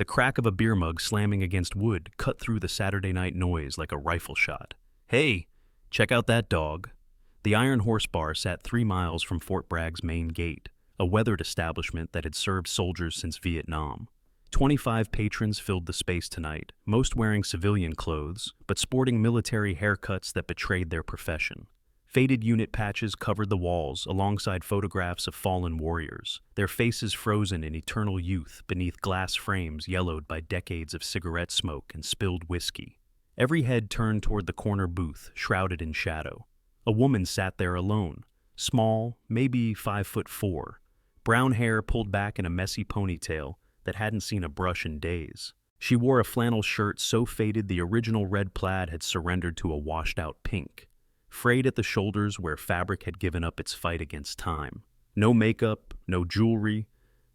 The crack of a beer mug slamming against wood cut through the Saturday night noise like a rifle shot. "Hey, check out that dog." The Iron Horse Bar sat 3 miles from Fort Bragg's main gate, a weathered establishment that had served soldiers since Vietnam. 25 patrons filled the space tonight, most wearing civilian clothes, but sporting military haircuts that betrayed their profession. Faded unit patches covered the walls alongside photographs of fallen warriors, their faces frozen in eternal youth beneath glass frames yellowed by decades of cigarette smoke and spilled whiskey. Every head turned toward the corner booth, shrouded in shadow. A woman sat there alone, small, maybe 5'4", brown hair pulled back in a messy ponytail that hadn't seen a brush in days. She wore a flannel shirt so faded the original red plaid had surrendered to a washed-out pink, frayed at the shoulders where fabric had given up its fight against time. No makeup, no jewelry,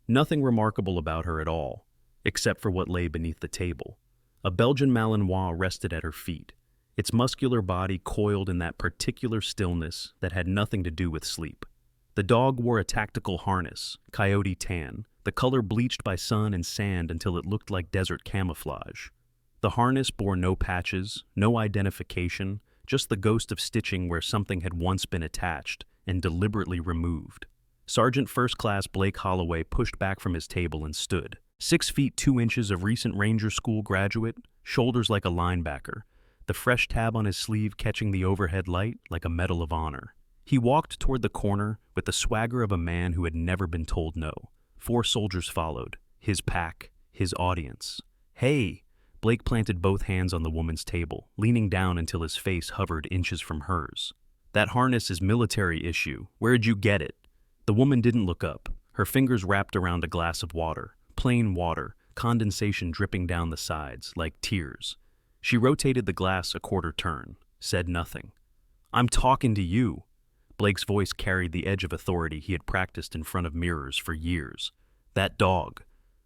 nothing remarkable about her at all, except for what lay beneath the table. A Belgian Malinois rested at her feet, its muscular body coiled in that particular stillness that had nothing to do with sleep. The dog wore a tactical harness, coyote tan, the color bleached by sun and sand until it looked like desert camouflage. The harness bore no patches, no identification, just the ghost of stitching where something had once been attached and deliberately removed. Sergeant First Class Blake Holloway pushed back from his table and stood. 6 feet 2 inches of recent Ranger School graduate, shoulders like a linebacker, the fresh tab on his sleeve catching the overhead light like a Medal of Honor. He walked toward the corner with the swagger of a man who had never been told no. 4 soldiers followed, his pack, his audience. "Hey!" Blake planted both hands on the woman's table, leaning down until his face hovered inches from hers. "That harness is military issue. Where'd you get it?" The woman didn't look up, her fingers wrapped around a glass of water, plain water, condensation dripping down the sides, like tears. She rotated the glass a quarter turn, said nothing. "I'm talking to you." Blake's voice carried the edge of authority he had practiced in front of mirrors for years. "That dog.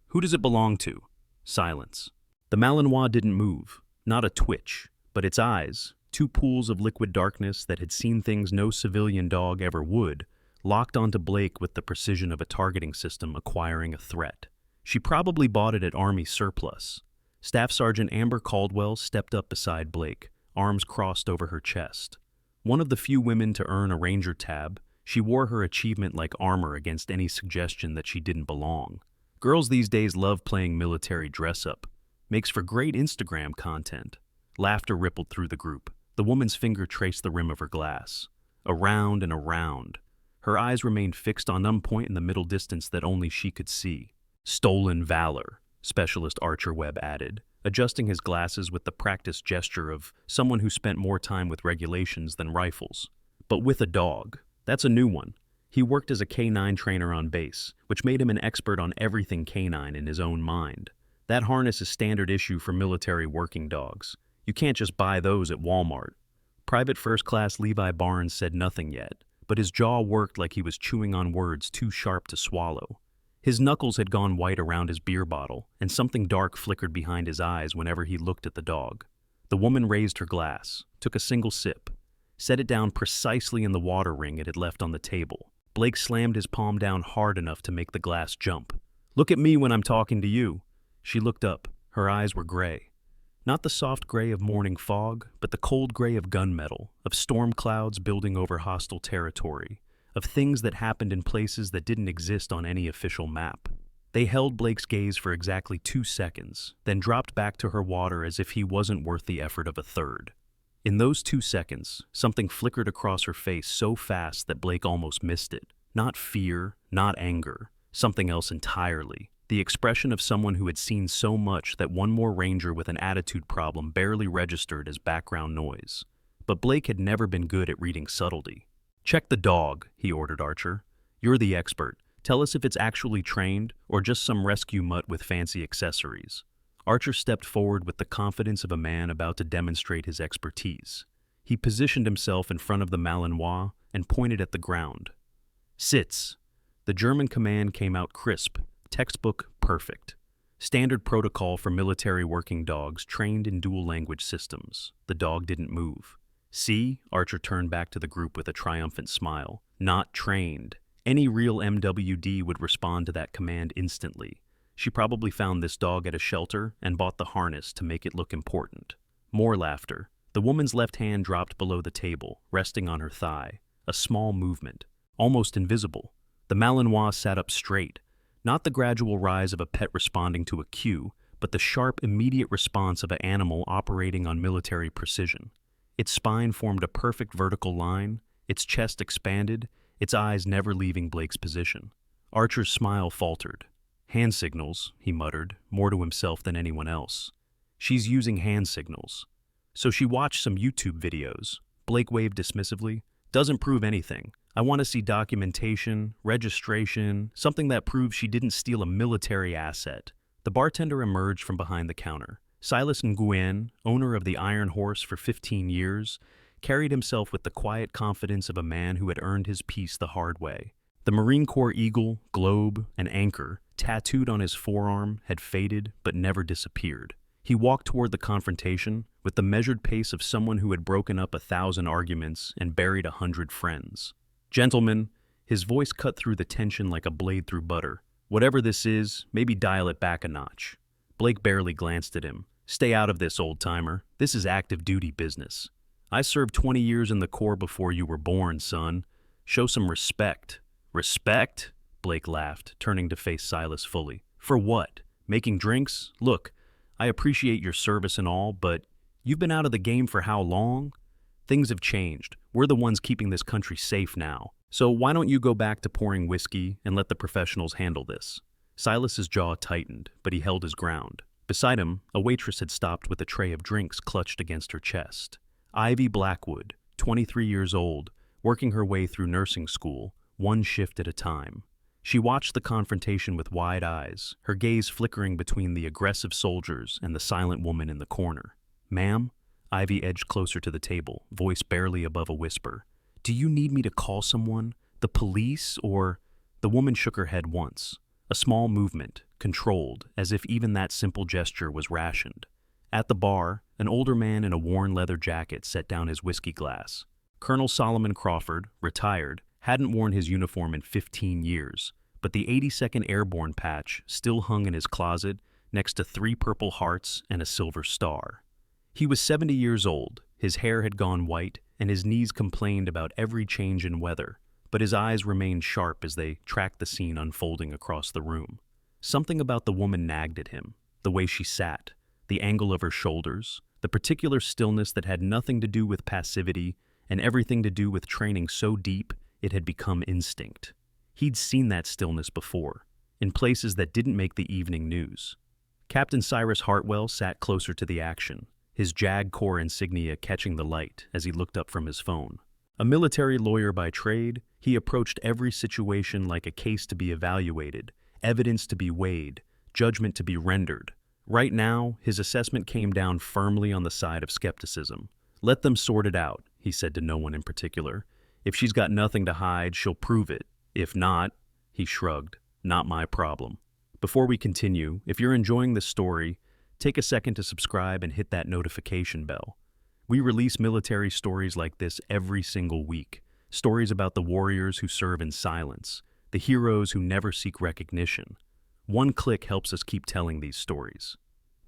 Who does it belong to?" Silence. The Malinois didn't move, not a twitch, but its eyes, 2 pools of liquid darkness that had seen things no civilian dog ever would, locked onto Blake with the precision of a targeting system acquiring a threat. She probably bought it at Army surplus. Staff Sergeant Amber Caldwell stepped up beside Blake, arms crossed over her chest. One of the few women to earn a Ranger tab, she wore her achievement like armor against any suggestion that she didn't belong. Girls these days love playing military dress-up. Makes for great Instagram content. Laughter rippled through the group. The woman's finger traced the rim of her glass. Around and around. Her eyes remained fixed on some point in the middle distance that only she could see. "Stolen valor," Specialist Archer Webb added, adjusting his glasses with the practiced gesture of someone who spent more time with regulations than rifles. "But with a dog. That's a new one." He worked as a K9 trainer on base, which made him an expert on everything canine in his own mind. That harness is standard issue for military working dogs. You can't just buy those at Walmart. Private First Class Levi Barnes said nothing yet, but his jaw worked like he was chewing on words too sharp to swallow. His knuckles had gone white around his beer bottle, and something dark flickered behind his eyes whenever he looked at the dog. The woman raised her glass, took a single sip, set it down precisely in the water ring it had left on the table. Blake slammed his palm down hard enough to make the glass jump. "Look at me when I'm talking to you." She looked up. Her eyes were gray. Not the soft gray of morning fog, but the cold gray of gunmetal, of storm clouds building over hostile territory, of things that happened in places that didn't exist on any official map. They held Blake's gaze for exactly 2 seconds, then dropped back to her water as if he wasn't worth the effort of a third. In those 2 seconds, something flickered across her face so fast that Blake almost missed it. Not fear, not anger, something else entirely. The expression of someone who had seen so much that one more Ranger with an attitude problem barely registered as background noise. But Blake had never been good at reading subtlety. "Check the dog," he ordered Archer. "You're the expert. Tell us if it's actually trained or just some rescue mutt with fancy accessories." Archer stepped forward with the confidence of a man about to demonstrate his expertise. He positioned himself in front of the Malinois and pointed at the ground. "Sits." The German command came out crisp, textbook perfect. Standard protocol for military working dogs trained in dual language systems. The dog didn't move. "See?" Archer turned back to the group with a triumphant smile. "Not trained. Any real MWD would respond to that command instantly." She probably found this dog at a shelter and bought the harness to make it look important. More laughter. The woman's left hand dropped below the table, resting on her thigh. A small movement, almost invisible. The Malinois sat up straight. Not the gradual rise of a pet responding to a cue, but the sharp, immediate response of an animal operating on military precision. Its spine formed a perfect vertical line, its chest expanded, its eyes never leaving Blake's position. Archer's smile faltered. Hand signals, he muttered, more to himself than anyone else. She's using hand signals. So she watched some YouTube videos. Blake waved dismissively. Doesn't prove anything. I want to see documentation, registration, something that proves she didn't steal a military asset. The bartender emerged from behind the counter. Silas Nguyen, owner of the Iron Horse for 15 years, carried himself with the quiet confidence of a man who had earned his peace the hard way. The Marine Corps eagle, globe, and anchor, tattooed on his forearm, had faded but never disappeared. He walked toward the confrontation with the measured pace of someone who had broken up 1,000 arguments and buried 100 friends. Gentlemen, his voice cut through the tension like a blade through butter. Whatever this is, maybe dial it back a notch. Blake barely glanced at him. Stay out of this, old-timer. This is active duty business. I served 20 years in the Corps before you were born, son. Show some respect. Respect? Blake laughed, turning to face Silas fully. For what? Making drinks? Look, I appreciate your service and all, but you've been out of the game for how long? Things have changed. We're the ones keeping this country safe now. So why don't you go back to pouring whiskey and let the professionals handle this? Silas's jaw tightened, but he held his ground. Beside him, a waitress had stopped with a tray of drinks clutched against her chest. Ivy Blackwood, 23 years old, working her way through nursing school, one shift at a time. She watched the confrontation with wide eyes, her gaze flickering between the aggressive soldiers and the silent woman in the corner. Ma'am? Ivy edged closer to the table, voice barely above a whisper. Do you need me to call someone? The police, or... The woman shook her head once. A small movement, controlled, as if even that simple gesture was rationed. At the bar, an older man in a worn leather jacket set down his whiskey glass. Colonel Solomon Crawford, retired, hadn't worn his uniform in 15 years, but the 82nd Airborne patch still hung in his closet next to 3 Purple Hearts and a Silver Star. He was 70 years old, his hair had gone white, and his knees complained about every change in weather, but his eyes remained sharp as they tracked the scene unfolding across the room. Something about the woman nagged at him, the way she sat, the angle of her shoulders, the particular stillness that had nothing to do with passivity and everything to do with training so deep it had become instinct. He'd seen that stillness before, in places that didn't make the evening news. Captain Cyrus Hartwell sat closer to the action, his JAG Corps insignia catching the light as he looked up from his phone. A military lawyer by trade, he approached every situation like a case to be evaluated, evidence to be weighed, judgment to be rendered. Right now, his assessment came down firmly on the side of skepticism. Let them sort it out, he said to no one in particular. If she's got nothing to hide, she'll prove it. If not, he shrugged, not my problem. Before we continue, if you're enjoying this story, take a second to subscribe and hit that notification bell. We release military stories like this every single week. Stories about the warriors who serve in silence, the heroes who never seek recognition. One click helps us keep telling these stories.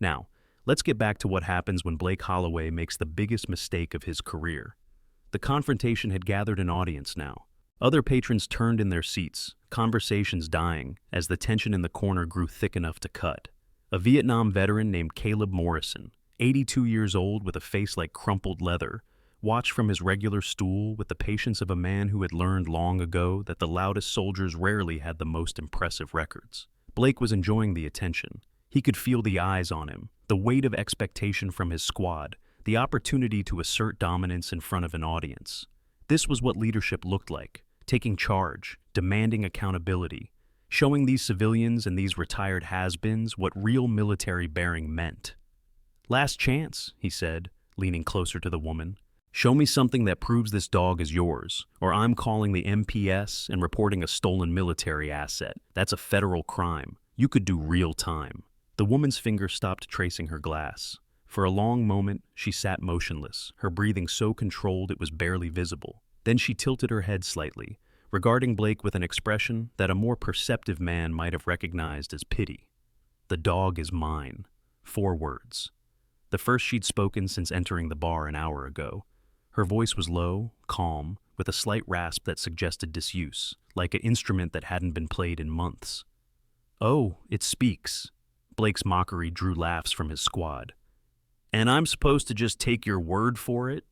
Now, let's get back to what happens when Blake Holloway makes the biggest mistake of his career. The confrontation had gathered an audience now. Other patrons turned in their seats, conversations dying as the tension in the corner grew thick enough to cut. A Vietnam veteran named Caleb Morrison, 82 years old with a face like crumpled leather, watched from his regular stool with the patience of a man who had learned long ago that the loudest soldiers rarely had the most impressive records. Blake was enjoying the attention. He could feel the eyes on him, the weight of expectation from his squad, the opportunity to assert dominance in front of an audience. This was what leadership looked like, taking charge, demanding accountability, showing these civilians and these retired has-beens what real military bearing meant. Last chance, he said, leaning closer to the woman. Show me something that proves this dog is yours, or I'm calling the MPS and reporting a stolen military asset. That's a federal crime. You could do real time. The woman's finger stopped tracing her glass. For a long moment, she sat motionless, her breathing so controlled it was barely visible. Then she tilted her head slightly, regarding Blake with an expression that a more perceptive man might have recognized as pity. "The dog is mine." 4 words. The first she'd spoken since entering the bar an hour ago. Her voice was low, calm, with a slight rasp that suggested disuse, like an instrument that hadn't been played in months. "Oh, it speaks." Blake's mockery drew laughs from his squad. "And I'm supposed to just take your word for it?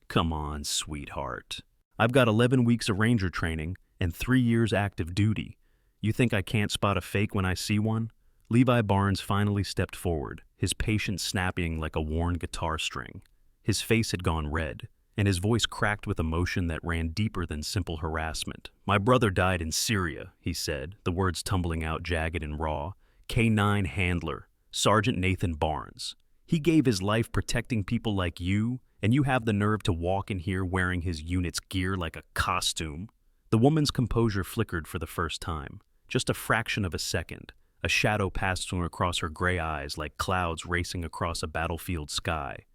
Come on, sweetheart. I've got 11 weeks of ranger training and 3 years active duty. You think I can't spot a fake when I see one?" Levi Barnes finally stepped forward, his patience snapping like a worn guitar string. His face had gone red, and his voice cracked with emotion that ran deeper than simple harassment. "My brother died in Syria," he said, the words tumbling out jagged and raw. "K9 handler, Sergeant Nathan Barnes. He gave his life protecting people like you, and you have the nerve to walk in here wearing his unit's gear like a costume." The woman's composure flickered for the first time, just a fraction of a second. A shadow passed across her gray eyes like clouds racing across a battlefield sky.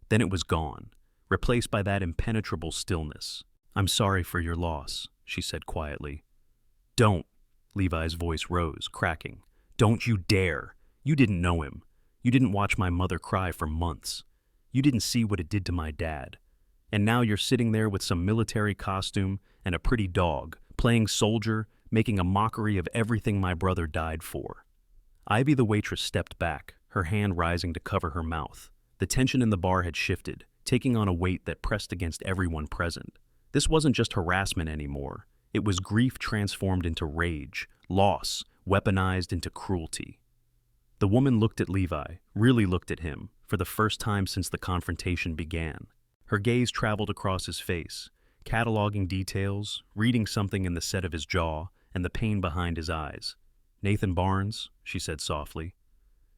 Then it was gone, replaced by that impenetrable stillness. "I'm sorry for your loss," she said quietly. "Don't." Levi's voice rose, cracking. "Don't you dare. You didn't know him. You didn't watch my mother cry for months. You didn't see what it did to my dad. And now you're sitting there with some military costume and a pretty dog, playing soldier, making a mockery of everything my brother died for." Ivy the waitress stepped back, her hand rising to cover her mouth. The tension in the bar had shifted, taking on a weight that pressed against everyone present. This wasn't just harassment anymore. It was grief transformed into rage, loss, weaponized into cruelty. The woman looked at Levi, really looked at him, for the first time since the confrontation began. Her gaze traveled across his face, cataloging details, reading something in the set of his jaw and the pain behind his eyes. "Nathan Barnes," she said softly.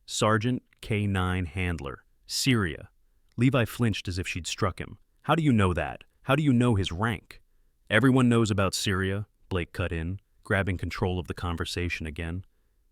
"Sergeant K9 handler, Syria." Levi flinched as if she'd struck him. "How do you know that? How do you know his rank?" "Everyone knows about Syria," Blake cut in, grabbing control of the conversation again.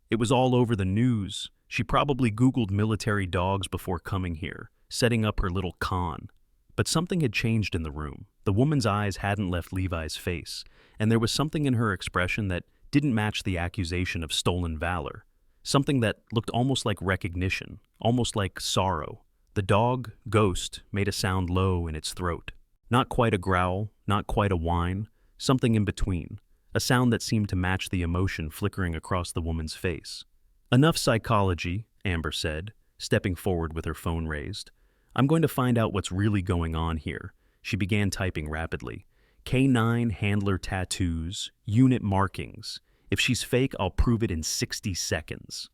"It was all over the news. She probably Googled military dogs before coming here, setting up her little con." But something had changed in the room. The woman's eyes hadn't left Levi's face, and there was something in her expression that didn't match the accusation of stolen valor. Something that looked almost like recognition, almost like sorrow. The dog, Ghost, made a sound low in its throat. Not quite a growl, not quite a whine, something in between. A sound that seemed to match the emotion flickering across the woman's face. "Enough psychology," Amber said, stepping forward with her phone raised. "I'm going to find out what's really going on here." She began typing rapidly. "K9 handler tattoos, unit markings. If she's fake, I'll prove it in 60 seconds.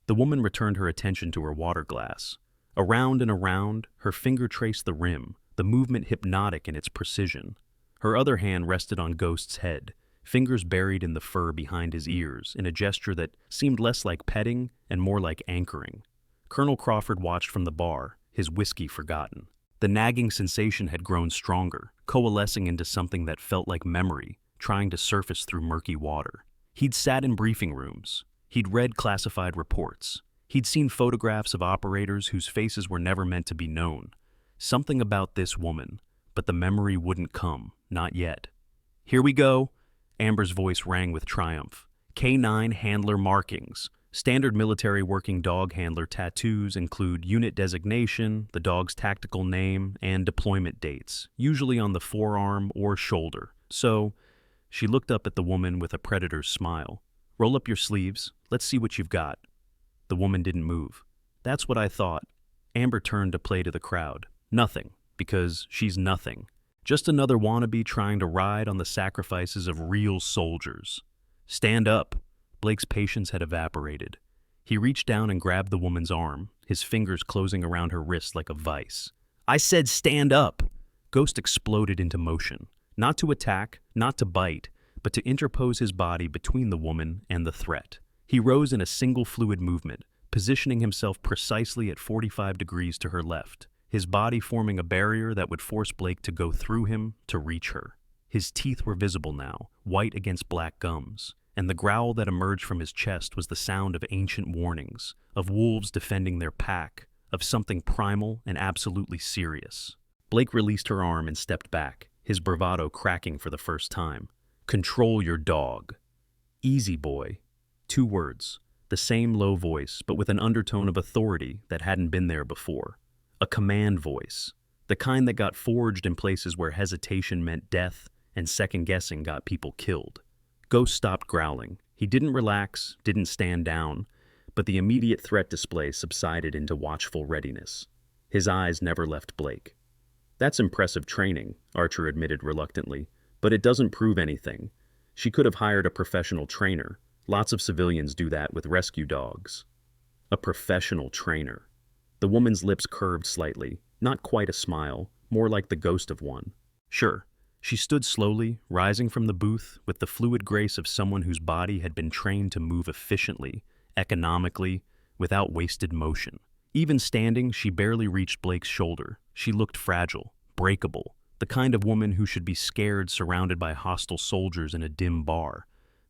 The woman returned her attention to her water glass. Around and around, her finger traced the rim, the movement hypnotic in its precision. Her other hand rested on Ghost's head, fingers buried in the fur behind his ears, in a gesture that seemed less like petting and more like anchoring. Colonel Crawford watched from the bar, his whiskey forgotten. The nagging sensation had grown stronger, coalescing into something that felt like memory, trying to surface through murky water. He'd sat in briefing rooms. He'd read classified reports. He'd seen photographs of operators whose faces were never meant to be known. Something about this woman, but the memory wouldn't come, not yet. "Here we go," Amber's voice rang with triumph. "K9 handler markings. Standard military working dog handler tattoos include unit designation, the dog's tactical name, and deployment dates, usually on the forearm or shoulder. So," she looked up at the woman with a predator's smile. "Roll up your sleeves. Let's see what you've got." The woman didn't move. "That's what I thought." Amber turned to play to the crowd. "Nothing, because she's nothing. Just another wannabe trying to ride on the sacrifices of real soldiers." "Stand up." Blake's patience had evaporated. He reached down and grabbed the woman's arm, his fingers closing around her wrist like a vice. "I said stand up!" Ghost exploded into motion, not to attack, not to bite, but to interpose his body between the woman and the threat. He rose in a single fluid movement, positioning himself precisely at 45 degrees to her left, his body forming a barrier that would force Blake to go through him to reach her. His teeth were visible now, white against black gums, and the growl that emerged from his chest was the sound of ancient warnings, of wolves defending their pack, of something primal and absolutely serious. Blake released her arm and stepped back, his bravado cracking for the first time. "Control your dog." "Easy, boy." 2 words. The same low voice, but with an undertone of authority that hadn't been there before. A command voice. The kind that got forged in places where hesitation meant death and second-guessing got people killed. Ghost stopped growling. He didn't relax, didn't stand down, but the immediate threat display subsided into watchful readiness. His eyes never left Blake. "That's impressive training," Archer admitted reluctantly, "but it doesn't prove anything. She could have hired a professional trainer. Lots of civilians do that with rescue dogs." A professional trainer. The woman's lips curved slightly, not quite a smile, more like the ghost of one. Sure. She stood slowly, rising from the booth with the fluid grace of someone whose body had been trained to move efficiently, economically, without wasted motion. Even standing, she barely reached Blake's shoulder. She looked fragile, breakable, the kind of woman who should be scared surrounded by hostile soldiers in a dim bar.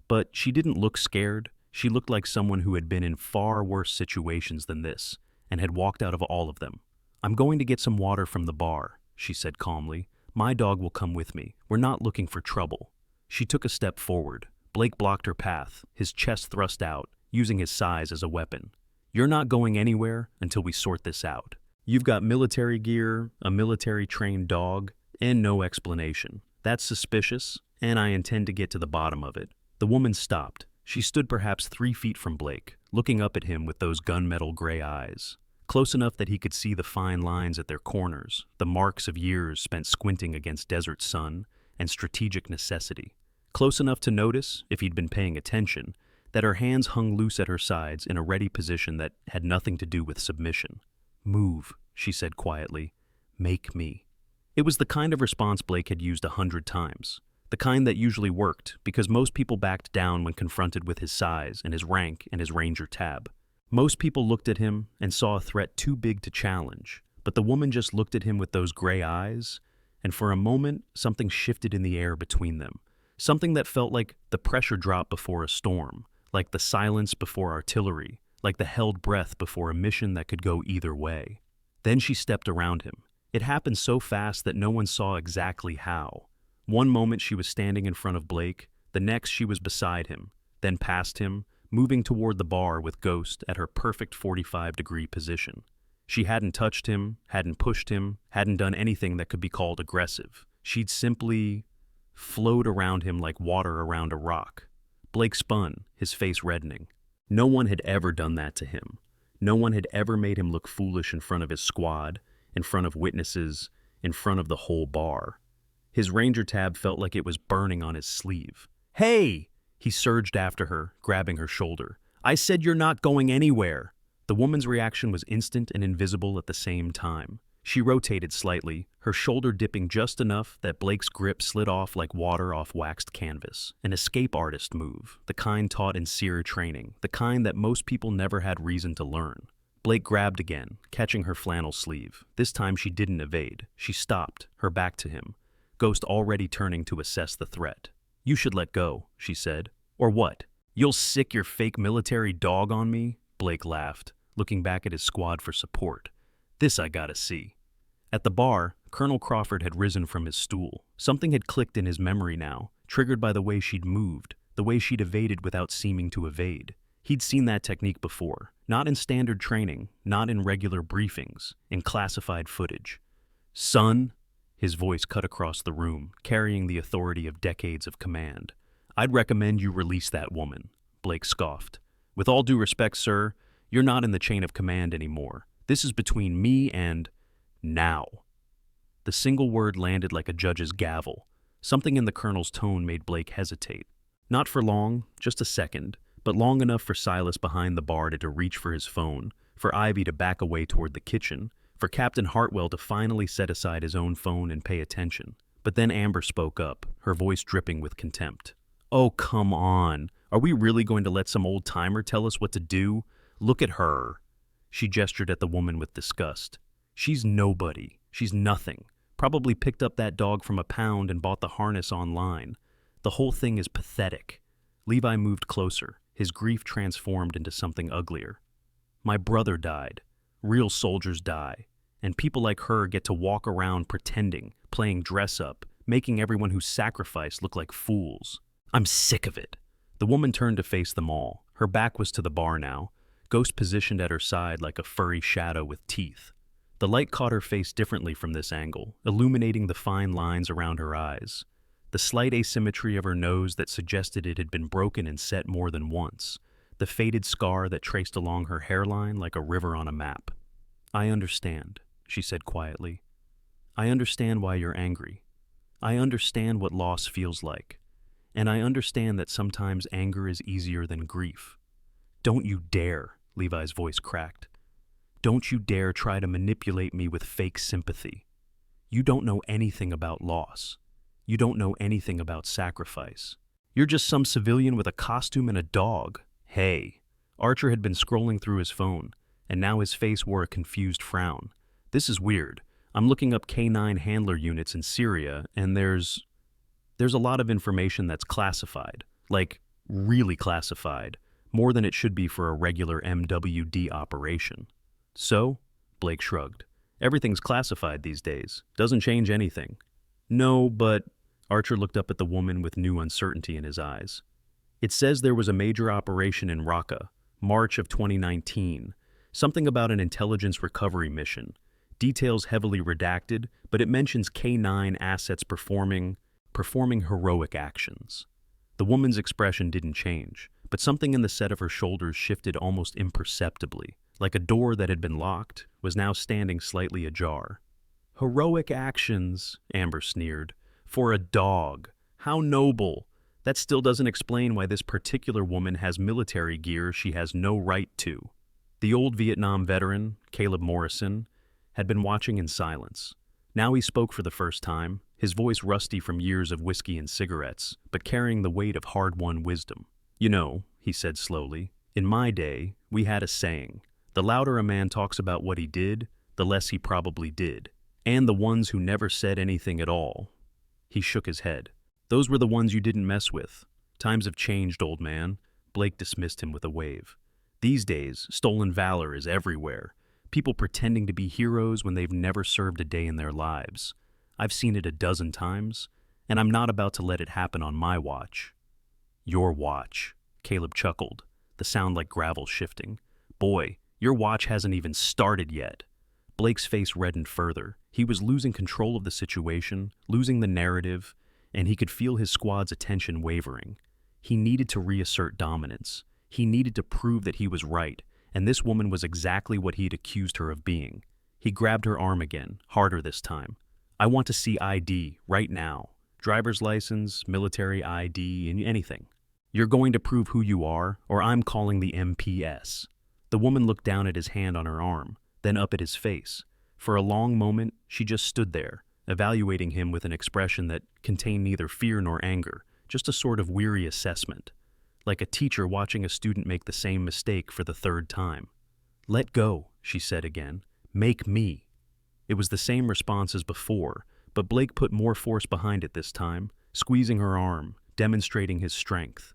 But she didn't look scared. She looked like someone who had been in far worse situations than this, and had walked out of all of them. "I'm going to get some water from the bar," she said calmly. "My dog will come with me. We're not looking for trouble." She took a step forward. Blake blocked her path, his chest thrust out, using his size as a weapon. "You're not going anywhere until we sort this out. You've got military gear, a military-trained dog, and no explanation. That's suspicious, and I intend to get to the bottom of it." The woman stopped. She stood perhaps 3 feet from Blake, looking up at him with those gunmetal gray eyes. Close enough that he could see the fine lines at their corners, the marks of years spent squinting against desert sun and strategic necessity. Close enough to notice, if he'd been paying attention, that her hands hung loose at her sides in a ready position that had nothing to do with submission. "Move," she said quietly. "Make me." It was the kind of response Blake had used 100 times. The kind that usually worked, because most people backed down when confronted with his size and his rank and his ranger tab. Most people looked at him and saw a threat too big to challenge, but the woman just looked at him with those gray eyes, and for a moment, something shifted in the air between them. Something that felt like the pressure drop before a storm, like the silence before artillery, like the held breath before a mission that could go either way. Then she stepped around him. It happened so fast that no one saw exactly how. One moment she was standing in front of Blake, the next she was beside him, then past him, moving toward the bar with Ghost at her perfect 45-degree position. She hadn't touched him, hadn't pushed him, hadn't done anything that could be called aggressive. She'd simply flowed around him like water around a rock. Blake spun, his face reddening. No one had ever done that to him. No one had ever made him look foolish in front of his squad, in front of witnesses, in front of the whole bar. His ranger tab felt like it was burning on his sleeve. "Hey!" He surged after her, grabbing her shoulder. "I said you're not going anywhere." The woman's reaction was instant and invisible at the same time. She rotated slightly, her shoulder dipping just enough that Blake's grip slid off like water off waxed canvas. An escape artist move, the kind taught in Syria training, the kind that most people never had reason to learn. Blake grabbed again, catching her flannel sleeve. This time she didn't evade. She stopped, her back to him, Ghost already turning to assess the threat. "You should let go," she said. "Or what? You'll sick your fake military dog on me?" Blake laughed, looking back at his squad for support. "This I gotta see." At the bar, Colonel Crawford had risen from his stool. Something had clicked in his memory now, triggered by the way she'd moved, the way she'd evaded without seeming to evade. He'd seen that technique before, not in standard training, not in regular briefings, in classified footage. "Son," his voice cut across the room, carrying the authority of decades of command. "I'd recommend you release that woman," Blake scoffed. "With all due respect, sir, you're not in the chain of command anymore. This is between me and now." The single word landed like a judge's gavel. Something in the colonel's tone made Blake hesitate. Not for long, just a second, but long enough for Silas behind the bar to reach for his phone, for Ivy to back away toward the kitchen, for Captain Hartwell to finally set aside his own phone and pay attention. But then Amber spoke up, her voice dripping with contempt. "Oh, come on. Are we really going to let some old-timer tell us what to do? Look at her." She gestured at the woman with disgust. "She's nobody. She's nothing. Probably picked up that dog from a pound and bought the harness online. The whole thing is pathetic." Levi moved closer, his grief transformed into something uglier. "My brother died. Real soldiers die. And people like her get to walk around pretending, playing dress-up, making everyone who sacrificed look like fools. I'm sick of it." The woman turned to face them all, Her back was to the bar now, Ghost positioned at her side like a furry shadow with teeth. The light caught her face differently from this angle, illuminating the fine lines around her eyes. The slight asymmetry of her nose that suggested it had been broken and set more than once. The faded scar that traced along her hairline like a river on a map. "I understand," she said quietly. "I understand why you're angry. I understand what loss feels like. And I understand that sometimes anger is easier than grief." "Don't you dare," Levi's voice cracked. "Don't you dare try to manipulate me with fake sympathy. You don't know anything about loss. You don't know anything about sacrifice. You're just some civilian with a costume and a dog. Hey." Archer had been scrolling through his phone, and now his face wore a confused frown. "This is weird. I'm looking up K9 handler units in Syria, and there's a lot of information that's classified. Like, really classified. More than it should be for a regular MWD operation." "So?" Blake shrugged. "Everything's classified these days. Doesn't change anything." "No, but..." Archer looked up at the woman with new uncertainty in his eyes. "It says there was a major operation in Raqqa, March of 2019. Something about an intelligence recovery mission. Details heavily redacted, but it mentions K9 assets performing heroic actions." The woman's expression didn't change, but something in the set of her shoulders shifted almost imperceptibly, like a door that had been locked was now standing slightly ajar. "Heroic actions," Amber sneered. "For a dog. How noble. That still doesn't explain why this particular woman has military gear she has no right to." The old Vietnam veteran, Caleb Morrison, had been watching in silence. Now he spoke for the first time, his voice rusty from years of whiskey and cigarettes, but carrying the weight of hard-won wisdom. "You know," he said slowly, "in my day, we had a saying. The louder a man talks about what he did, the less he probably did. And the ones who never said anything at all." He shook his head. "Those were the ones you didn't mess with. Times have changed, old man." Blake dismissed him with a wave. "These days, stolen valor is everywhere. People pretending to be heroes when they've never served a day in their lives. I've seen it a dozen times, and I'm not about to let it happen on my watch." "Your watch," Caleb chuckled, the sound like gravel shifting. "Boy, your watch hasn't even started yet." Blake's face reddened further. He was losing control of the situation, losing the narrative, and he could feel his squad's attention wavering. He needed to reassert dominance. He needed to prove that he was right, and this woman was exactly what he'd accused her of being. He grabbed her arm again, harder this time. "I want to see ID, right now. Driver's license, military ID, anything. You're going to prove who you are, or I'm calling the MPS." The woman looked down at his hand on her arm, then up at his face. For a long moment, she just stood there, evaluating him with an expression that contained neither fear nor anger, just a sort of weary assessment, like a teacher watching a student make the same mistake for the third time. "Let go," she said again. "Make me." It was the same response as before, but Blake put more force behind it this time, squeezing her arm, demonstrating his strength.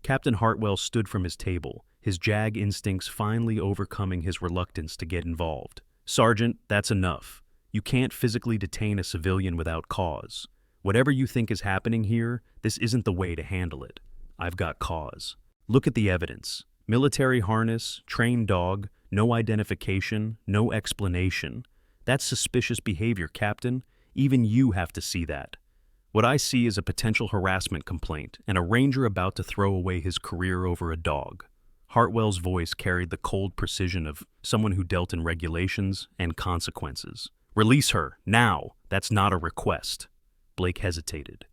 Captain Hartwell stood from his table, his JAG instincts finally overcoming his reluctance to get involved. "Sergeant, that's enough. You can't physically detain a civilian without cause. Whatever you think is happening here, this isn't the way to handle it. I've got cause. Look at the evidence. Military harness, trained dog, no identification, no explanation. That's suspicious behavior, Captain. Even you have to see that. What I see is a potential harassment complaint and a ranger about to throw away his career over a dog." Hartwell's voice carried the cold precision of someone who dealt in regulations and consequences. "Release her, now! That's not a request." Blake hesitated.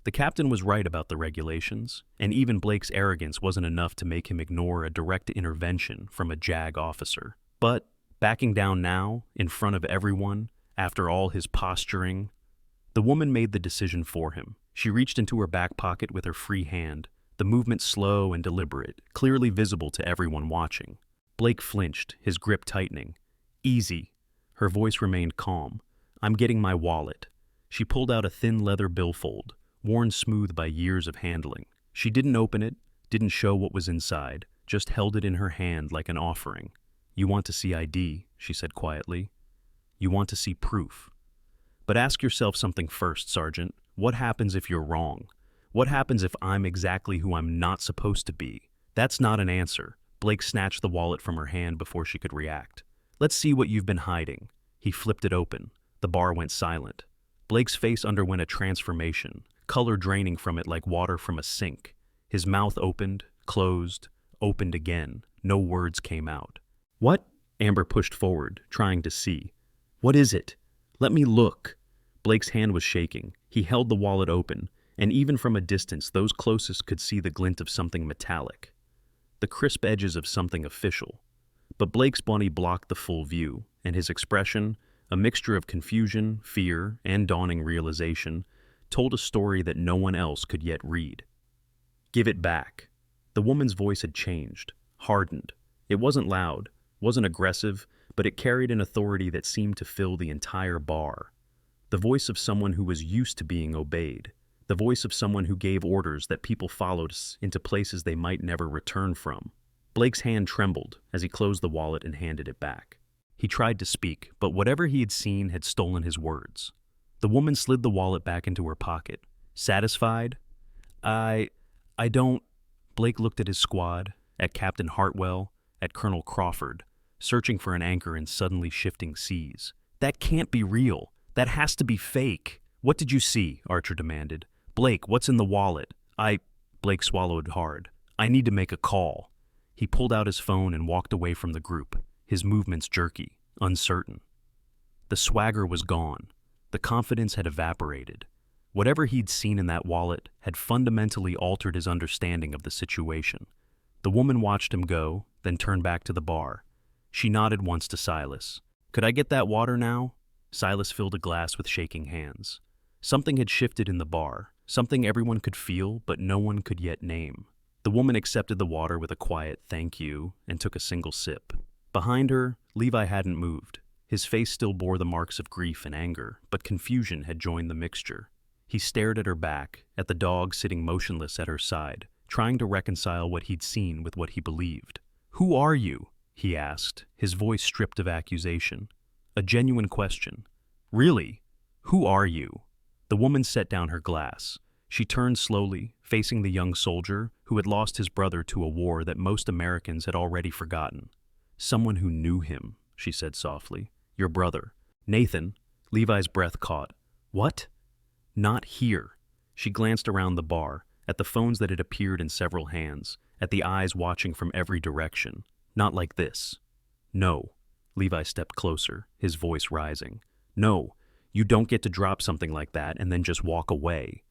The captain was right about the regulations, and even Blake's arrogance wasn't enough to make him ignore a direct intervention from a JAG officer. But, backing down now, in front of everyone, after all his posturing, the woman made the decision for him. She reached into her back pocket with her free hand, the movement slow and deliberate, clearly visible to everyone watching. Blake flinched, his grip tightening. "Easy." Her voice remained calm. "I'm getting my wallet." She pulled out a thin leather billfold, worn smooth by years of handling. She didn't open it, didn't show what was inside, just held it in her hand like an offering. "You want to see ID," she said quietly. "You want to see proof. But ask yourself something first, Sergeant. What happens if you're wrong? What happens if I'm exactly who I'm not supposed to be? That's not an answer. Blake snatched the wallet from her hand before she could react. Let's see what you've been hiding. He flipped it open. The bar went silent. Blake's face underwent a transformation, color draining from it like water from a sink. His mouth opened, closed, opened again. No words came out. What? Amber pushed forward, trying to see. What is it? Let me look. Blake's hand was shaking. He held the wallet open, and even from a distance, those closest could see the glint of something metallic. The crisp edges of something official. But Blake's body blocked the full view, and his expression, a mixture of confusion, fear, and dawning realization, told a story that no one else could yet read. Give it back. The woman's voice had changed, hardened. It wasn't loud, wasn't aggressive, but it carried an authority that seemed to fill the entire bar. The voice of someone who was used to being obeyed. The voice of someone who gave orders that people followed into places they might never return from. Blake's hand trembled as he closed the wallet and handed it back. He tried to speak, but whatever he had seen had stolen his words. The woman slid the wallet back into her pocket. Satisfied? I don't... Blake looked at his squad, at Captain Hartwell, at Colonel Crawford, searching for an anchor in suddenly shifting seas. That can't be real. That has to be fake. What did you see? Archer demanded. Blake, what's in the wallet? Blake swallowed hard. I need to make a call. He pulled out his phone and walked away from the group, his movements jerky, uncertain. The swagger was gone. The confidence had evaporated. Whatever he'd seen in that wallet had fundamentally altered his understanding of the situation. The woman watched him go, then turned back to the bar. She nodded once to Silas. Could I get that water now? Silas filled a glass with shaking hands. Something had shifted in the bar, something everyone could feel but no one could yet name. The woman accepted the water with a quiet thank you and took a single sip. Behind her, Levi hadn't moved. His face still bore the marks of grief and anger, but confusion had joined the mixture. He stared at her back, at the dog sitting motionless at her side, trying to reconcile what he'd seen with what he believed. Who are you? He asked, his voice stripped of accusation. A genuine question. Really? Who are you? The woman set down her glass. She turned slowly, facing the young soldier who had lost his brother to a war that most Americans had already forgotten. Someone who knew him, she said softly. Your brother. Nathan. Levi's breath caught. What? Not here. She glanced around the bar, at the phones that had appeared in several hands, at the eyes watching from every direction. Not like this. No. Levi stepped closer, his voice rising. No, you don't get to drop something like that and then just walk away.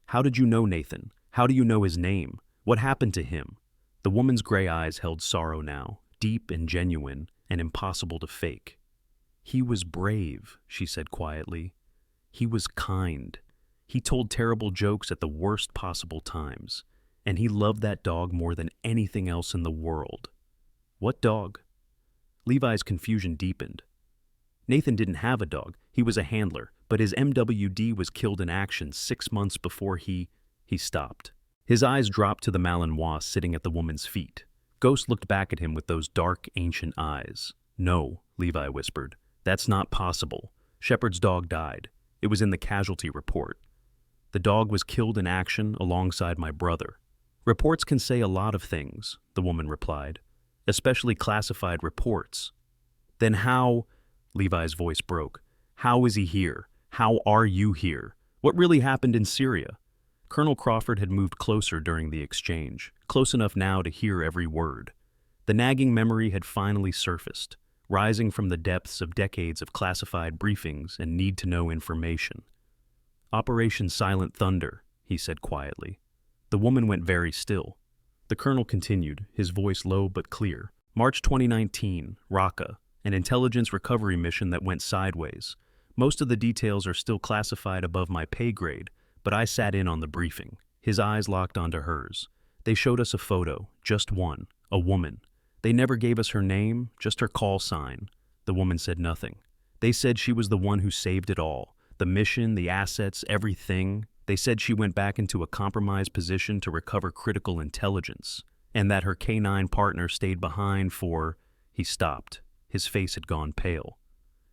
How did you know Nathan? How do you know his name? What happened to him? The woman's gray eyes held sorrow now, deep and genuine and impossible to fake. He was brave, she said quietly. He was kind. He told terrible jokes at the worst possible times, and he loved that dog more than anything else in the world. What dog? Levi's confusion deepened. Nathan didn't have a dog. He was a handler, but his MWD was killed in action 6 months before he stopped. His eyes dropped to the Malinois sitting at the woman's feet. Ghost looked back at him with those dark, ancient eyes. No, Levi whispered. That's not possible. Shepard's dog died. It was in the casualty report. The dog was killed in action alongside my brother. Reports can say a lot of things, the woman replied, especially classified reports. Then how? Levi's voice broke. How is he here? How are you here? What really happened in Syria? Colonel Crawford had moved closer during the exchange, close enough now to hear every word. The nagging memory had finally surfaced, rising from the depths of decades of classified briefings and need-to-know information. Operation Silent Thunder, he said quietly. The woman went very still. The colonel continued, his voice low but clear. March 2019, Raqqa, an intelligence recovery mission that went sideways. Most of the details are still classified above my pay grade, but I sat in on the briefing. His eyes locked onto hers. They showed us a photo, just one, a woman. They never gave us her name, just her call sign. The woman said nothing. They said she was the one who saved it all. The mission, the assets, everything. They said she went back into a compromised position to recover critical intelligence, and that her K9 partner stayed behind for... He stopped. His face had gone pale.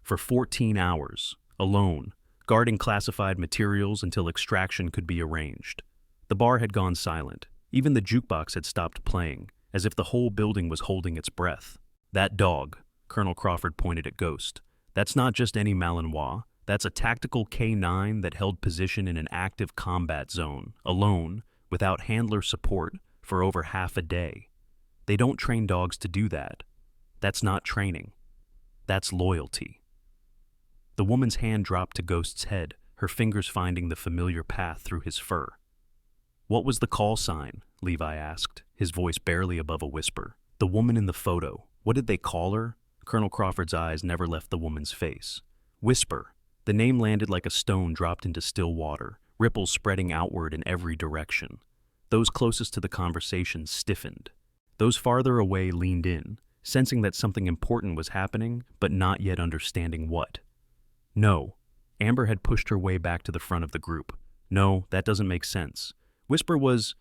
For 14 hours, alone, guarding classified materials until extraction could be arranged. The bar had gone silent. Even the jukebox had stopped playing. as if the whole building was holding its breath. "That dog," Colonel Crawford pointed at Ghost. "That's not just any Malinois. That's a tactical K9 that held position in an active combat zone, alone, without handler support, for over half a day. They don't train dogs to do that. That's not training. That's loyalty." The woman's hand dropped to Ghost's head, her fingers finding the familiar path through his fur. "What was the call sign?" Levi asked, his voice barely above a whisper. "The woman in the photo. What did they call her?" Colonel Crawford's eyes never left the woman's face. "Whisper." The name landed like a stone dropped into still water, ripples spreading outward in every direction. Those closest to the conversation stiffened. Those farther away leaned in, sensing that something important was happening, but not yet understanding what. "No." Amber had pushed her way back to the front of the group. "No, that doesn't make sense." Whisper was,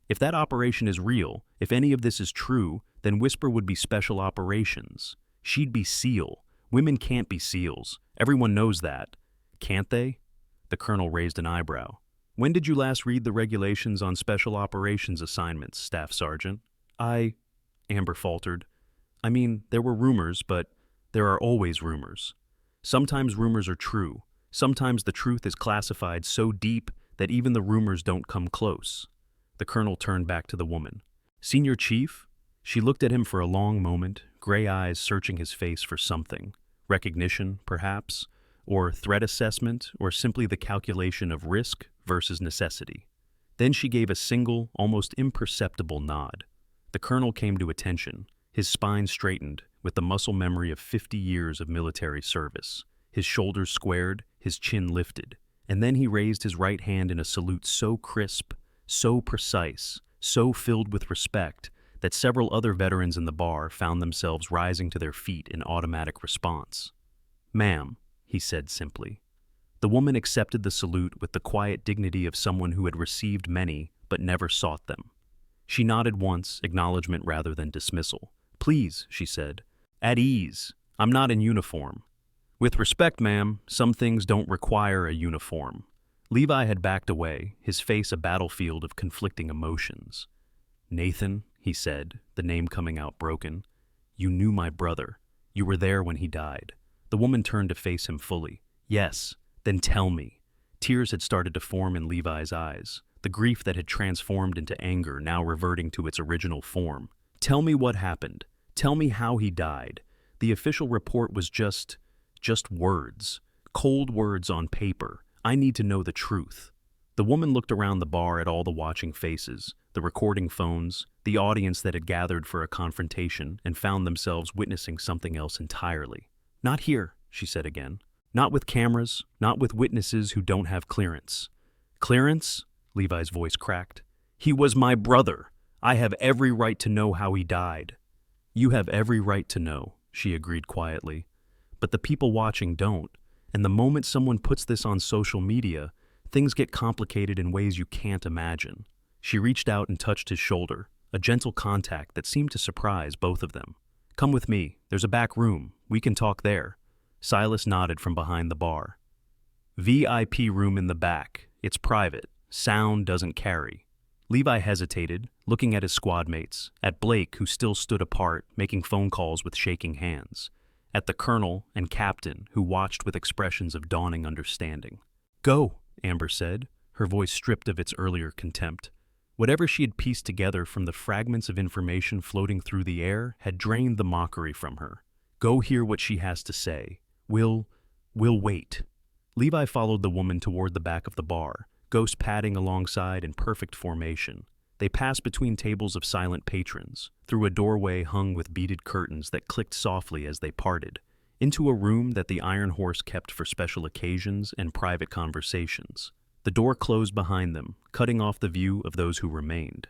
if that operation is real, if any of this is true, then Whisper would be special operations. She'd be SEAL. Women can't be SEALs. Everyone knows that. Can't they? The colonel raised an eyebrow. "When did you last read the regulations on special operations assignments, Staff Sergeant?" Amber faltered. "I mean, there were rumors, but there are always rumors. Sometimes rumors are true. Sometimes the truth is classified so deep that even the rumors don't come close." The colonel turned back to the woman. "Senior Chief?" She looked at him for a long moment, gray eyes searching his face for something. Recognition, perhaps, or threat assessment, or simply the calculation of risk versus necessity. Then she gave a single, almost imperceptible nod. The colonel came to attention, his spine straightened, with the muscle memory of 50 years of military service. His shoulders squared, his chin lifted, and then he raised his right hand in a salute so crisp, so precise, so filled with respect, that several other veterans in the bar found themselves rising to their feet in automatic response. "Ma'am," he said simply. The woman accepted the salute with the quiet dignity of someone who had received many but never sought them. She nodded once, acknowledgement rather than dismissal. "Please," she said. "At ease. I'm not in uniform." "With respect, ma'am, some things don't require a uniform." Levi had backed away, his face a battlefield of conflicting emotions. "Nathan," he said, the name coming out broken, "you knew my brother. You were there when he died." The woman turned to face him fully. "Yes, then tell me." Tears had started to form in Levi's eyes, the grief that had transformed into anger now reverting to its original form. "Tell me what happened. Tell me how he died. The official report was just words. Cold words on paper. I need to know the truth." The woman looked around the bar at all the watching faces, the recording phones, the audience that had gathered for a confrontation and found themselves witnessing something else entirely. "Not here," she said again. "Not with cameras, not with witnesses who don't have clearance." "Clearance?" Levi's voice cracked. "He was my brother. I have every right to know how he died." "You have every right to know," she agreed quietly. "But the people watching don't, and the moment someone puts this on social media, things get complicated in ways you can't imagine." She reached out and touched his shoulder, a gentle contact that seemed to surprise both of them. "Come with me. There's a back room. We can talk there." Silas nodded from behind the bar. "VIP room in the back. It's private. Sound doesn't carry." Levi hesitated, looking at his squad mates, at Blake, who still stood apart, making phone calls with shaking hands, at the colonel and captain, who watched with expressions of dawning understanding. "Go," Amber said, her voice stripped of its earlier contempt. Whatever she had pieced together from the fragments of information floating through the air had drained the mockery from her. "Go hear what she has to say. We'll wait." Levi followed the woman toward the back of the bar, Ghost padding alongside in perfect formation. They passed between tables of silent patrons, through a doorway hung with beaded curtains that clicked softly as they parted, into a room that the Iron Horse kept for special occasions and private conversations. The door closed behind them, cutting off the view of those who remained.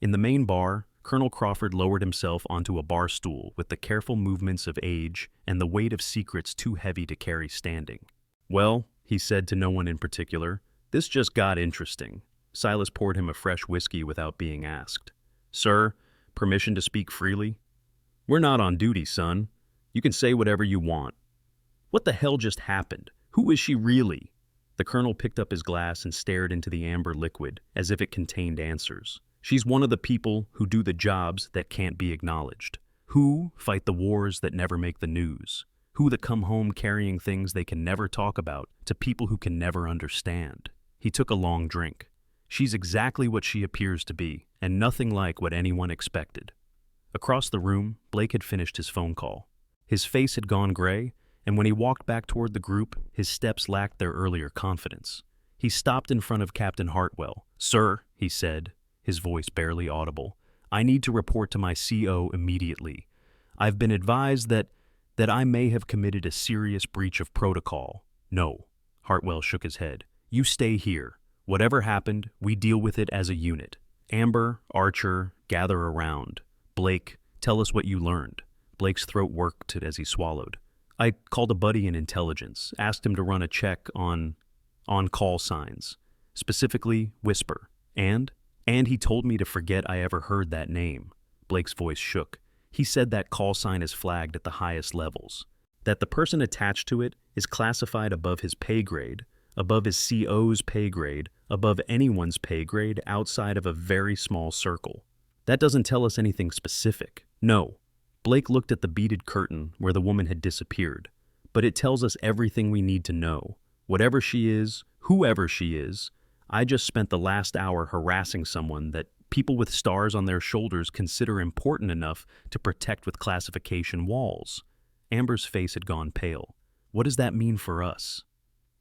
In the main bar, Colonel Crawford lowered himself onto a bar stool with the careful movements of age and the weight of secrets too heavy to carry standing. "Well," he said to no one in particular, "this just got interesting." Silas poured him a fresh whiskey without being asked. "Sir, permission to speak freely?" "We're not on duty, son. You can say whatever you want." "What the hell just happened? Who is she really?" The colonel picked up his glass and stared into the amber liquid as if it contained answers. She's one of the people who do the jobs that can't be acknowledged, who fight the wars that never make the news, who that come home carrying things they can never talk about to people who can never understand. He took a long drink. She's exactly what she appears to be, and nothing like what anyone expected. Across the room, Blake had finished his phone call. His face had gone gray, and when he walked back toward the group, his steps lacked their earlier confidence. He stopped in front of Captain Hartwell. "Sir," he said, his voice barely audible, "I need to report to my CO immediately. I've been advised that I may have committed a serious breach of protocol." "No," Hartwell shook his head. "You stay here. Whatever happened, we deal with it as a unit. Amber, Archer, gather around. Blake, tell us what you learned." Blake's throat worked as he swallowed. "I called a buddy in intelligence, asked him to run a check on call signs, specifically Whisper, and he told me to forget I ever heard that name." Blake's voice shook. "He said that call sign is flagged at the highest levels, that the person attached to it is classified above his pay grade, above his CO's pay grade, above anyone's pay grade outside of a very small circle. That doesn't tell us anything specific." "No." Blake looked at the beaded curtain where the woman had disappeared. "But it tells us everything we need to know. Whatever she is, whoever she is, I just spent the last hour harassing someone that people with stars on their shoulders consider important enough to protect with classification walls." Amber's face had gone pale. "What does that mean for us?"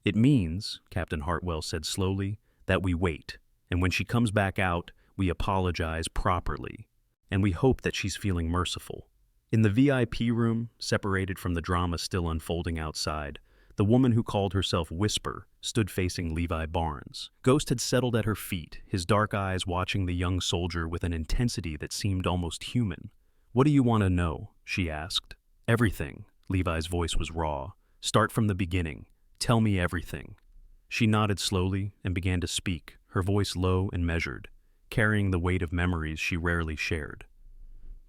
"It means," Captain Hartwell said slowly, "that we wait, and when she comes back out, we apologize properly, and we hope that she's feeling merciful." In the VIP room, separated from the drama still unfolding outside, the woman who called herself Whisper stood facing Levi Barnes. Ghost had settled at her feet, his dark eyes watching the young soldier with an intensity that seemed almost human. "What do you want to know?" she asked. "Everything." Levi's voice was raw. "Start from the beginning. Tell me everything." She nodded slowly and began to speak, her voice low and measured, carrying the weight of memories she rarely shared.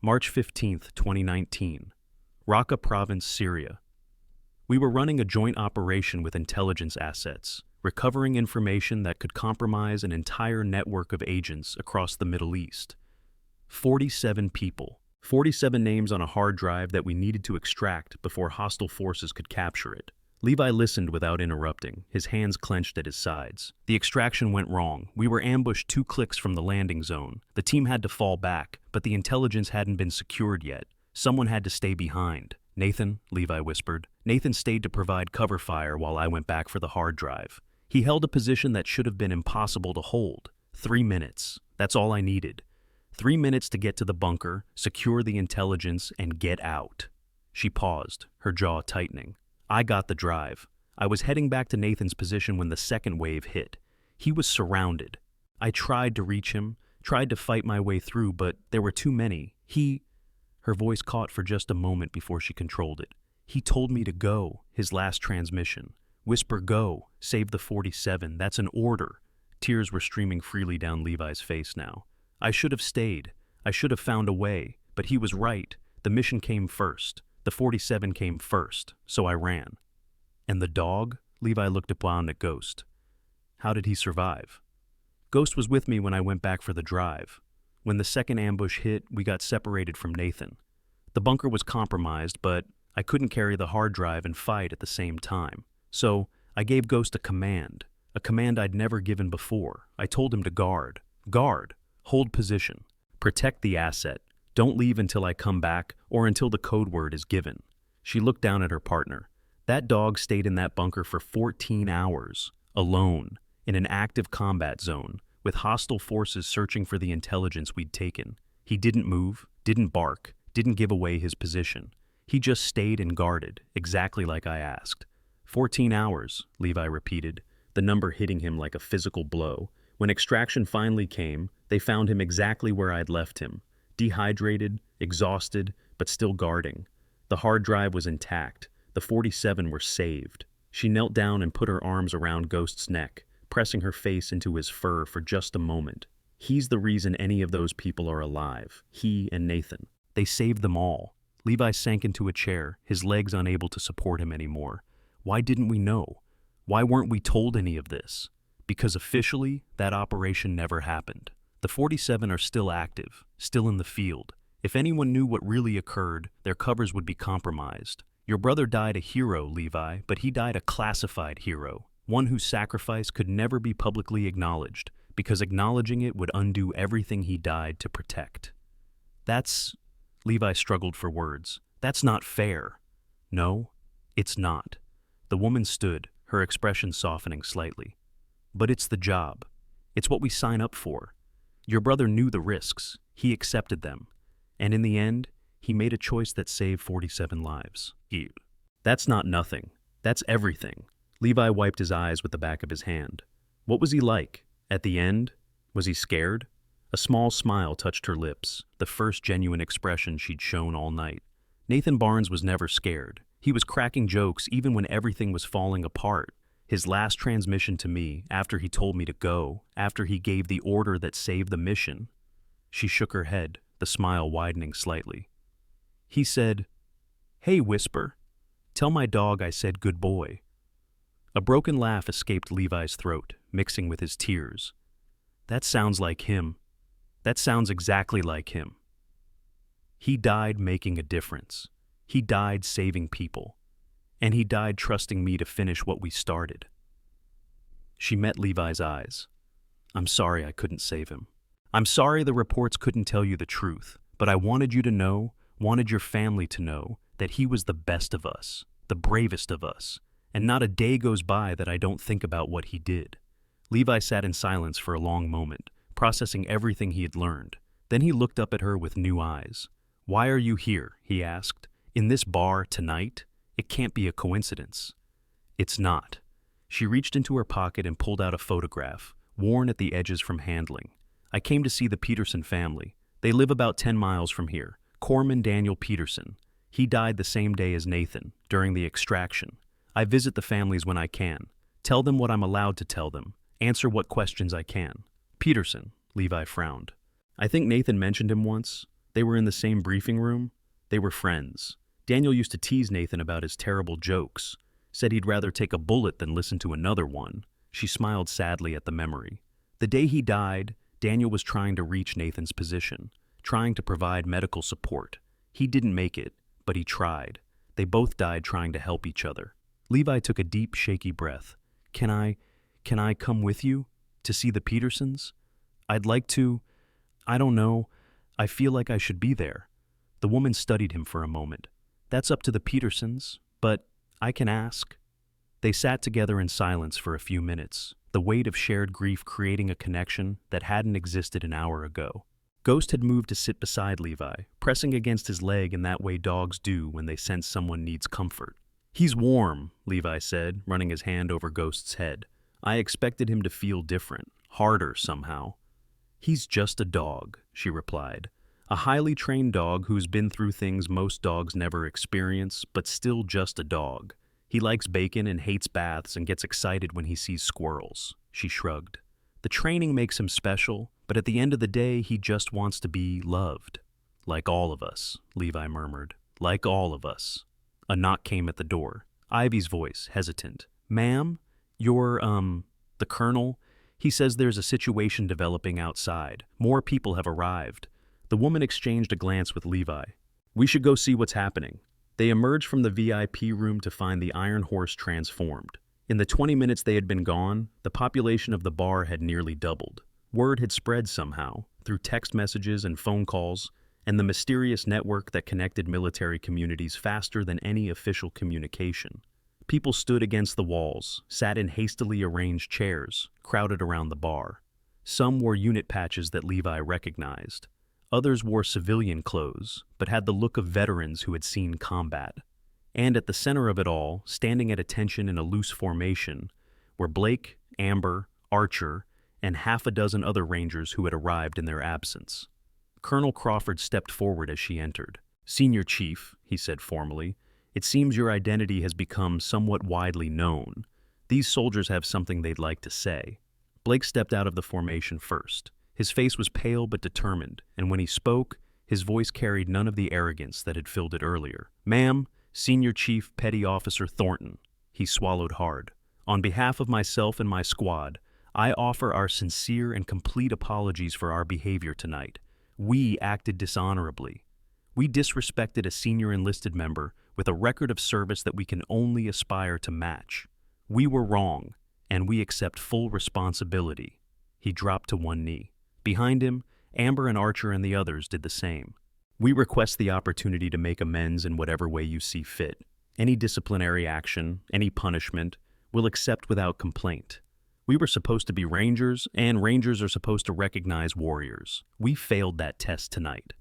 March 15th, 2019. Raqqa Province, Syria. We were running a joint operation with intelligence assets, recovering information that could compromise an entire network of agents across the Middle East. 47 people, 47 names on a hard drive that we needed to extract before hostile forces could capture it. Levi listened without interrupting, his hands clenched at his sides. The extraction went wrong. We were ambushed 2 clicks from the landing zone. The team had to fall back, but the intelligence hadn't been secured yet. Someone had to stay behind. "Nathan," Levi whispered. Nathan stayed to provide cover fire while I went back for the hard drive. He held a position that should have been impossible to hold. 3 minutes. That's all I needed. 3 minutes to get to the bunker, secure the intelligence, and get out. She paused, her jaw tightening. I got the drive. I was heading back to Nathan's position when the second wave hit. He was surrounded. I tried to reach him, tried to fight my way through, but there were too many. Her voice caught for just a moment before she controlled it. "He told me to go," his last transmission. "Whisper, go. Save the 47. That's an order." Tears were streaming freely down Levi's face now. "I should have stayed. I should have found a way. But he was right. The mission came first. The 47 came first. So I ran." "And the dog?" Levi looked upon at Ghost. "How did he survive?" "Ghost was with me when I went back for the drive. When the second ambush hit, we got separated from Nathan. The bunker was compromised, but I couldn't carry the hard drive and fight at the same time. So I gave Ghost a command I'd never given before. I told him to guard, hold position, protect the asset. Don't leave until I come back or until the code word is given." She looked down at her partner. "That dog stayed in that bunker for 14 hours, alone, in an active combat zone, with hostile forces searching for the intelligence we'd taken. He didn't move, didn't bark, didn't give away his position. He just stayed and guarded, exactly like I asked." 14 hours, Levi repeated, the number hitting him like a physical blow. "When extraction finally came, they found him exactly where I'd left him. Dehydrated, exhausted, but still guarding. The hard drive was intact. The 47 were saved." She knelt down and put her arms around Ghost's neck, pressing her face into his fur for just a moment. "He's the reason any of those people are alive. He and Nathan. They saved them all." Levi sank into a chair, his legs unable to support him anymore. "Why didn't we know? Why weren't we told any of this?" "Because officially, that operation never happened. The 47 are still active, still in the field. If anyone knew what really occurred, their covers would be compromised. Your brother died a hero, Levi, but he died a classified hero, one whose sacrifice could never be publicly acknowledged, because acknowledging it would undo everything he died to protect. Levi struggled for words. That's not fair. No, it's not. The woman stood, her expression softening slightly. But it's the job. It's what we sign up for. Your brother knew the risks. He accepted them. And in the end, he made a choice that saved 47 lives. That's not nothing. That's everything. Levi wiped his eyes with the back of his hand. What was he like? At the end? Was he scared? A small smile touched her lips, the first genuine expression she'd shown all night. Nathan Barnes was never scared. He was cracking jokes even when everything was falling apart. His last transmission to me, after he told me to go, after he gave the order that saved the mission. She shook her head, the smile widening slightly. He said, "Hey, Whisper, tell my dog I said good boy." A broken laugh escaped Levi's throat, mixing with his tears. That sounds like him. That sounds exactly like him. He died making a difference. He died saving people. And he died trusting me to finish what we started. She met Levi's eyes. I'm sorry I couldn't save him. I'm sorry the reports couldn't tell you the truth, but I wanted you to know, wanted your family to know, that he was the best of us, the bravest of us, and not a day goes by that I don't think about what he did. Levi sat in silence for a long moment, processing everything he had learned. Then he looked up at her with new eyes. Why are you here? He asked. In this bar tonight? It can't be a coincidence. It's not. She reached into her pocket and pulled out a photograph, worn at the edges from handling. I came to see the Peterson family. They live about 10 miles from here. Corman Daniel Peterson. He died the same day as Nathan, during the extraction. I visit the families when I can. Tell them what I'm allowed to tell them. Answer what questions I can. Peterson, Levi frowned. I think Nathan mentioned him once. They were in the same briefing room. They were friends. Daniel used to tease Nathan about his terrible jokes. Said he'd rather take a bullet than listen to another one. She smiled sadly at the memory. The day he died, Daniel was trying to reach Nathan's position, trying to provide medical support. He didn't make it, but he tried. They both died trying to help each other. Levi took a deep, shaky breath. Can I come with you? To see the Petersons? I'd like to. I don't know. I feel like I should be there. The woman studied him for a moment. That's up to the Petersons, but I can ask. They sat together in silence for a few minutes, the weight of shared grief creating a connection that hadn't existed an hour ago. Ghost had moved to sit beside Levi, pressing against his leg in that way dogs do when they sense someone needs comfort. He's warm, Levi said, running his hand over Ghost's head. I expected him to feel different, harder somehow. He's just a dog, she replied. A highly trained dog who's been through things most dogs never experience, but still just a dog. He likes bacon and hates baths and gets excited when he sees squirrels. She shrugged. The training makes him special, but at the end of the day, he just wants to be loved. Like all of us, Levi murmured. Like all of us. A knock came at the door. Ivy's voice, hesitant. Ma'am, you're, the colonel? He says there's a situation developing outside. More people have arrived. The woman exchanged a glance with Levi. We should go see what's happening. They emerged from the VIP room to find the Iron Horse transformed. In the 20 minutes they had been gone, the population of the bar had nearly doubled. Word had spread somehow, through text messages and phone calls, and the mysterious network that connected military communities faster than any official communication. People stood against the walls, sat in hastily arranged chairs, crowded around the bar. Some wore unit patches that Levi recognized. Others wore civilian clothes, but had the look of veterans who had seen combat. And at the center of it all, standing at attention in a loose formation, were Blake, Amber, Archer, and half a dozen other Rangers who had arrived in their absence. Colonel Crawford stepped forward as she entered. Senior Chief, he said formally, it seems your identity has become somewhat widely known. These soldiers have something they'd like to say. Blake stepped out of the formation first. His face was pale but determined, and when he spoke, his voice carried none of the arrogance that had filled it earlier. Ma'am, Senior Chief Petty Officer Thornton. He swallowed hard. On behalf of myself and my squad, I offer our sincere and complete apologies for our behavior tonight. We acted dishonorably. We disrespected a senior enlisted member with a record of service that we can only aspire to match. We were wrong, and we accept full responsibility." He dropped to one knee. Behind him, Amber and Archer and the others did the same. "We request the opportunity to make amends in whatever way you see fit. Any disciplinary action, any punishment, we'll accept without complaint. We were supposed to be rangers, and rangers are supposed to recognize warriors. We failed that test tonight."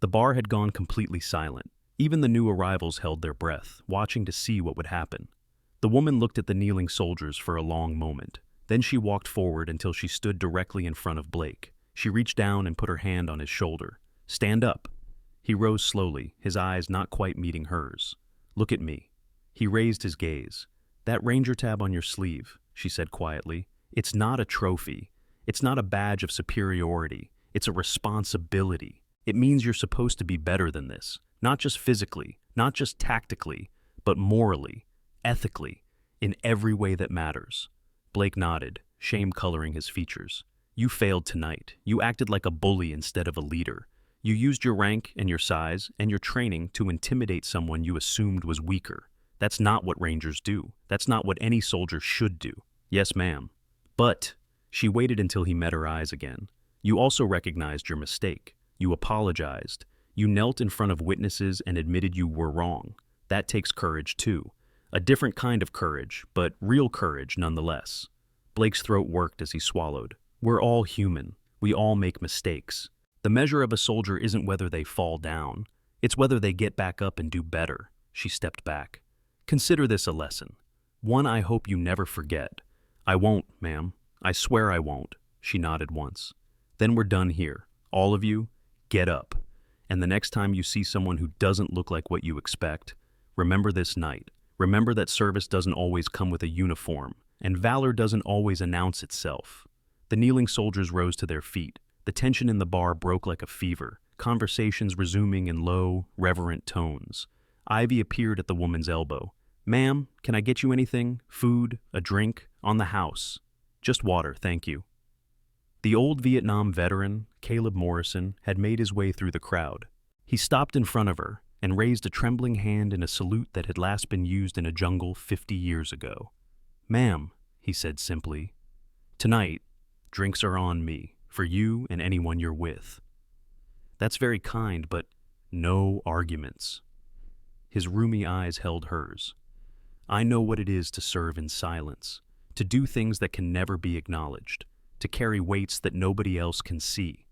The bar had gone completely silent. Even the new arrivals held their breath, watching to see what would happen. The woman looked at the kneeling soldiers for a long moment. Then she walked forward until she stood directly in front of Blake. She reached down and put her hand on his shoulder. "Stand up." He rose slowly, his eyes not quite meeting hers. "Look at me." He raised his gaze. "That ranger tab on your sleeve," she said quietly. "It's not a trophy. It's not a badge of superiority. It's a responsibility. It means you're supposed to be better than this. Not just physically, not just tactically, but morally, ethically, in every way that matters." Blake nodded, shame coloring his features. "You failed tonight. You acted like a bully instead of a leader. You used your rank and your size and your training to intimidate someone you assumed was weaker. That's not what Rangers do. That's not what any soldier should do." "Yes, ma'am." "But," she waited until he met her eyes again, "you also recognized your mistake. You apologized. You knelt in front of witnesses and admitted you were wrong. That takes courage, too. A different kind of courage, but real courage nonetheless." Blake's throat worked as he swallowed. "We're all human. We all make mistakes. The measure of a soldier isn't whether they fall down. It's whether they get back up and do better." She stepped back. "Consider this a lesson. One I hope you never forget." "I won't, ma'am. I swear I won't." She nodded once. "Then we're done here. All of you, get up. And the next time you see someone who doesn't look like what you expect, remember this night. Remember that service doesn't always come with a uniform, and valor doesn't always announce itself." The kneeling soldiers rose to their feet. The tension in the bar broke like a fever, conversations resuming in low, reverent tones. Ivy appeared at the woman's elbow. "Ma'am, can I get you anything? Food? A drink? On the house." "Just water, thank you." The old Vietnam veteran, Caleb Morrison, had made his way through the crowd. He stopped in front of her and raised a trembling hand in a salute that had last been used in a jungle 50 years ago. "Ma'am," he said simply, "tonight, drinks are on me, for you and anyone you're with." "That's very kind, but no arguments." His roomy eyes held hers. "I know what it is to serve in silence, to do things that can never be acknowledged, to carry weights that nobody else can see.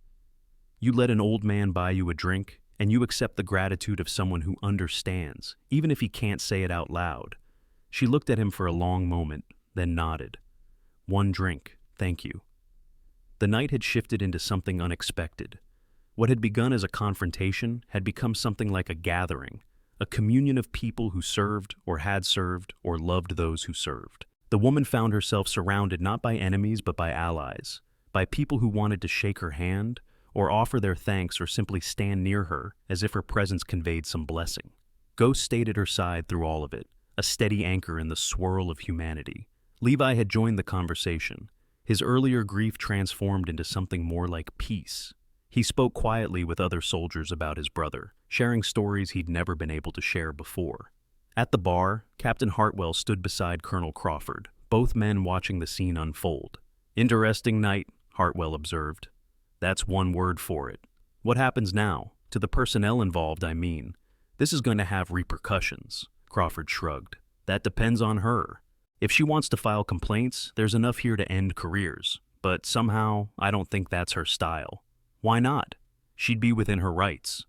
You let an old man buy you a drink, and you accept the gratitude of someone who understands, even if he can't say it out loud." She looked at him for a long moment, then nodded. "One drink, thank you." The night had shifted into something unexpected. What had begun as a confrontation had become something like a gathering, a communion of people who served or had served or loved those who served. The woman found herself surrounded not by enemies but by allies, by people who wanted to shake her hand or offer their thanks or simply stand near her as if her presence conveyed some blessing. Ghost stayed at her side through all of it, a steady anchor in the swirl of humanity. Levi had joined the conversation. His earlier grief transformed into something more like peace. He spoke quietly with other soldiers about his brother, sharing stories he'd never been able to share before. At the bar, Captain Hartwell stood beside Colonel Crawford, both men watching the scene unfold. "Interesting night," Hartwell observed. "That's one word for it. What happens now? To the personnel involved, I mean. This is going to have repercussions." Crawford shrugged. "That depends on her. If she wants to file complaints, there's enough here to end careers. But somehow, I don't think that's her style." "Why not? She'd be within her rights."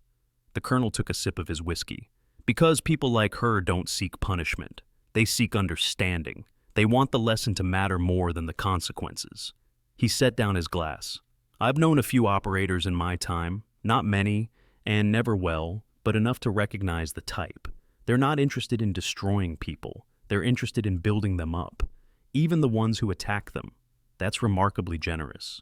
The colonel took a sip of his whiskey. "Because people like her don't seek punishment. They seek understanding. They want the lesson to matter more than the consequences." He set down his glass. "I've known a few operators in my time, not many, and never well, but enough to recognize the type. They're not interested in destroying people. They're interested in building them up, even the ones who attack them. That's remarkably generous.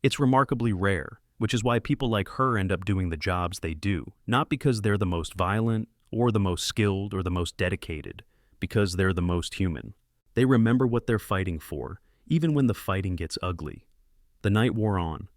It's remarkably rare, which is why people like her end up doing the jobs they do, not because they're the most violent, or the most skilled, or the most dedicated, because they're the most human. They remember what they're fighting for, even when the fighting gets ugly. The night wore on.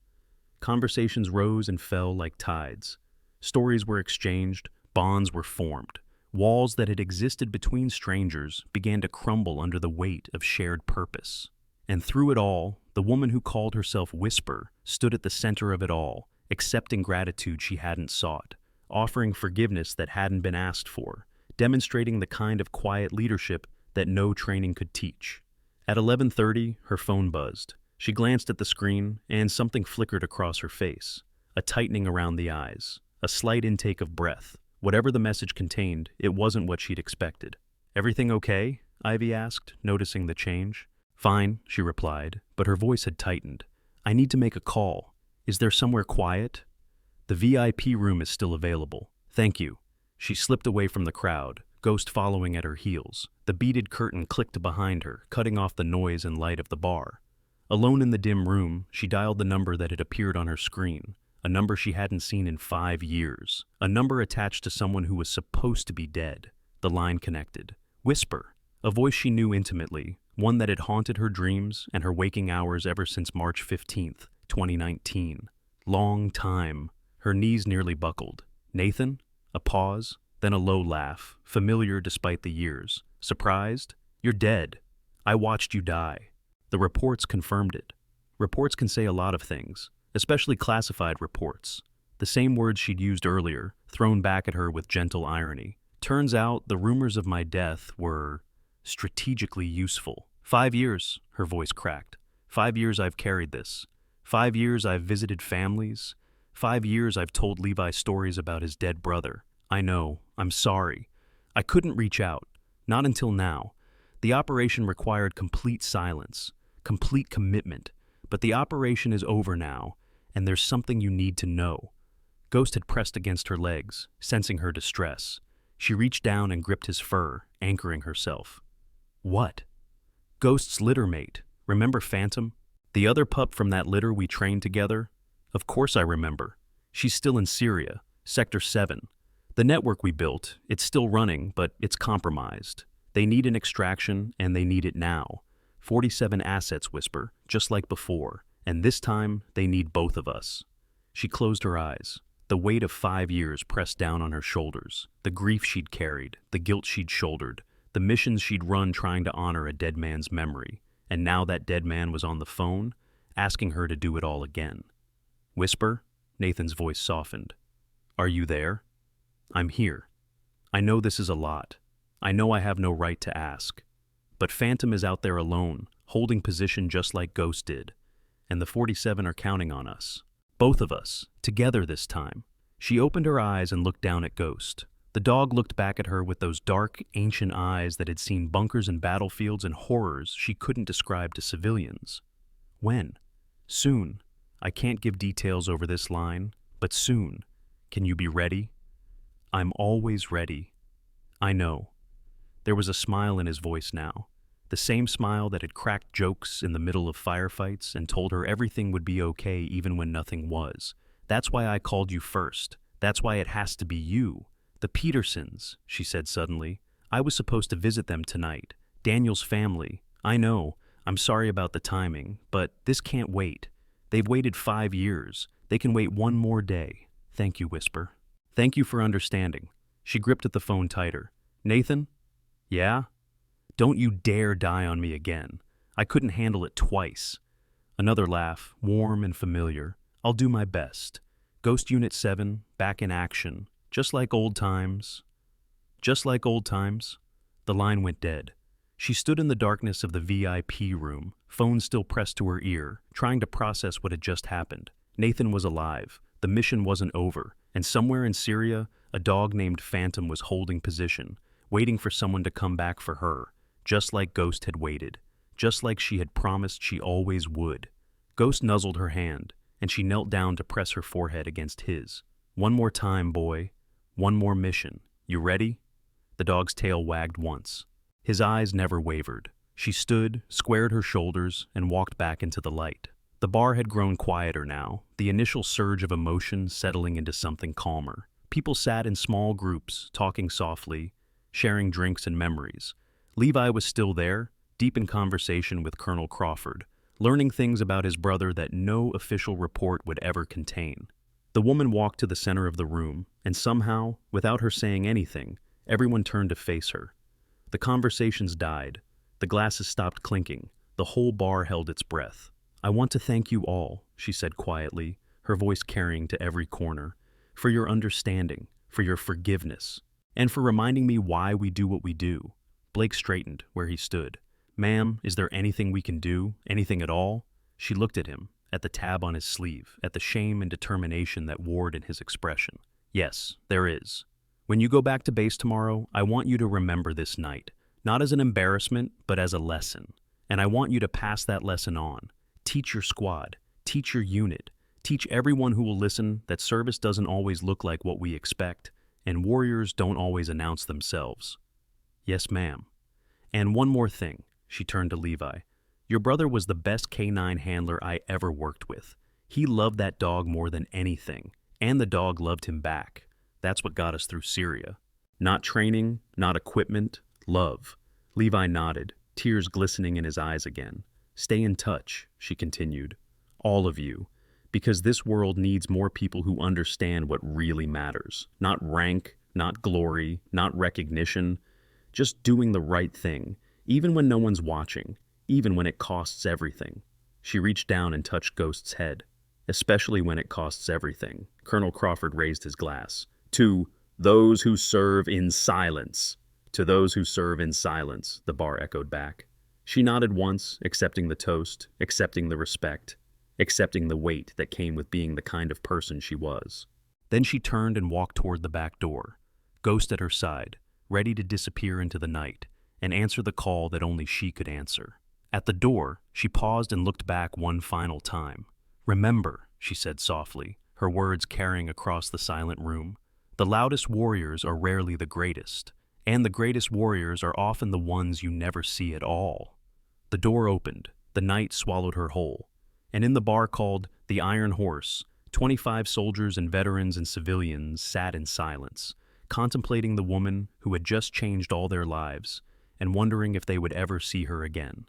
Conversations rose and fell like tides. Stories were exchanged, bonds were formed. Walls that had existed between strangers began to crumble under the weight of shared purpose. And through it all, the woman who called herself Whisper stood at the center of it all, accepting gratitude she hadn't sought, offering forgiveness that hadn't been asked for, demonstrating the kind of quiet leadership that no training could teach. At 11:30, her phone buzzed. She glanced at the screen, and something flickered across her face. A tightening around the eyes, a slight intake of breath. Whatever the message contained, it wasn't what she'd expected. "Everything okay?" Ivy asked, noticing the change. "Fine," she replied, but her voice had tightened. "I need to make a call. Is there somewhere quiet?" "The VIP room is still available. Thank you." She slipped away from the crowd, Ghost following at her heels. The beaded curtain clicked behind her, cutting off the noise and light of the bar. Alone in the dim room, she dialed the number that had appeared on her screen, a number she hadn't seen in 5 years, a number attached to someone who was supposed to be dead. The line connected. Whisper, a voice she knew intimately, one that had haunted her dreams and her waking hours ever since March 15th, 2019. Long time. Her knees nearly buckled. "Nathan?" A pause, then a low laugh, familiar despite the years. "Surprised? You're dead. I watched you die." The reports confirmed it. Reports can say a lot of things, especially classified reports. The same words she'd used earlier, thrown back at her with gentle irony. Turns out the rumors of my death were strategically useful. 5 years, her voice cracked. 5 years I've carried this. 5 years I've visited families. 5 years I've told Levi stories about his dead brother. I know, I'm sorry. I couldn't reach out. Not until now. The operation required complete silence, complete commitment. But the operation is over now, and there's something you need to know. Ghost had pressed against her legs, sensing her distress. She reached down and gripped his fur, anchoring herself. "What?" "Ghost's litter mate. Remember Phantom? The other pup from that litter we trained together? Of course I remember. She's still in Syria, Sector 7. The network we built, it's still running, but it's compromised. They need an extraction, and they need it now. 47 assets, Whisper, just like before, and this time they need both of us." She closed her eyes. The weight of 5 years pressed down on her shoulders, the grief she'd carried, the guilt she'd shouldered, the missions she'd run trying to honor a dead man's memory, and now that dead man was on the phone, asking her to do it all again. "Whisper?" Nathan's voice softened. "Are you there?" "I'm here. I know this is a lot. I know I have no right to ask. But Phantom is out there alone, holding position just like Ghost did. And the 47 are counting on us. Both of us, together this time." She opened her eyes and looked down at Ghost. The dog looked back at her with those dark, ancient eyes that had seen bunkers and battlefields and horrors she couldn't describe to civilians. "When?" "Soon. I can't give details over this line, but soon. Can you be ready?" "I'm always ready." "I know." There was a smile in his voice now, the same smile that had cracked jokes in the middle of firefights and told her everything would be okay even when nothing was. "That's why I called you first. That's why it has to be you. The Petersons," she said suddenly. "I was supposed to visit them tonight. Daniel's family. I know. I'm sorry about the timing, but this can't wait. They've waited 5 years. They can wait one more day. Thank you, Whisper. Thank you for understanding." She gripped at the phone tighter. "Nathan?" "Yeah?" "Don't you dare die on me again. I couldn't handle it twice." Another laugh, warm and familiar. "I'll do my best. Ghost Unit 7, back in action. Just like old times." Just like old times. The line went dead. She stood in the darkness of the VIP room, phone still pressed to her ear, trying to process what had just happened. Nathan was alive. The mission wasn't over. And somewhere in Syria, a dog named Phantom was holding position, waiting for someone to come back for her, just like Ghost had waited, just like she had promised she always would. Ghost nuzzled her hand, and she knelt down to press her forehead against his. "One more time, boy. One more mission. You ready?" The dog's tail wagged once. His eyes never wavered. She stood, squared her shoulders, and walked back into the light. The bar had grown quieter now, the initial surge of emotion settling into something calmer. People sat in small groups, talking softly, sharing drinks and memories. Levi was still there, deep in conversation with Colonel Crawford, learning things about his brother that no official report would ever contain. The woman walked to the center of the room, and somehow, without her saying anything, everyone turned to face her. The conversations died. The glasses stopped clinking. The whole bar held its breath. "I want to thank you all," she said quietly, her voice carrying to every corner, "for your understanding, for your forgiveness, and for reminding me why we do what we do." Blake straightened where he stood. "Ma'am, is there anything we can do? Anything at all?" She looked at him, at the tab on his sleeve, at the shame and determination that warred in his expression. "Yes, there is. When you go back to base tomorrow, I want you to remember this night, not as an embarrassment, but as a lesson. And I want you to pass that lesson on. Teach your squad, teach your unit, teach everyone who will listen that service doesn't always look like what we expect, and warriors don't always announce themselves." "Yes, ma'am. And one more thing," she turned to Levi. "Your brother was the best K9 handler I ever worked with. He loved that dog more than anything, and the dog loved him back. That's what got us through Syria. Not training, not equipment, love." Levi nodded, tears glistening in his eyes again. "Stay in touch," she continued. "All of you. Because this world needs more people who understand what really matters. Not rank, not glory, not recognition. Just doing the right thing, even when no one's watching, even when it costs everything." She reached down and touched Ghost's head. "Especially when it costs everything." Colonel Crawford raised his glass. "To those who serve in silence." "To those who serve in silence," the bar echoed back. She nodded once, accepting the toast, accepting the respect, accepting the weight that came with being the kind of person she was. Then she turned and walked toward the back door, Ghost at her side, ready to disappear into the night and answer the call that only she could answer. At the door, she paused and looked back one final time. "Remember," she said softly, her words carrying across the silent room, "the loudest warriors are rarely the greatest, and the greatest warriors are often the ones you never see at all." The door opened, the night swallowed her whole, and in the bar called the Iron Horse, 25 soldiers and veterans and civilians sat in silence, contemplating the woman who had just changed all their lives and wondering if they would ever see her again.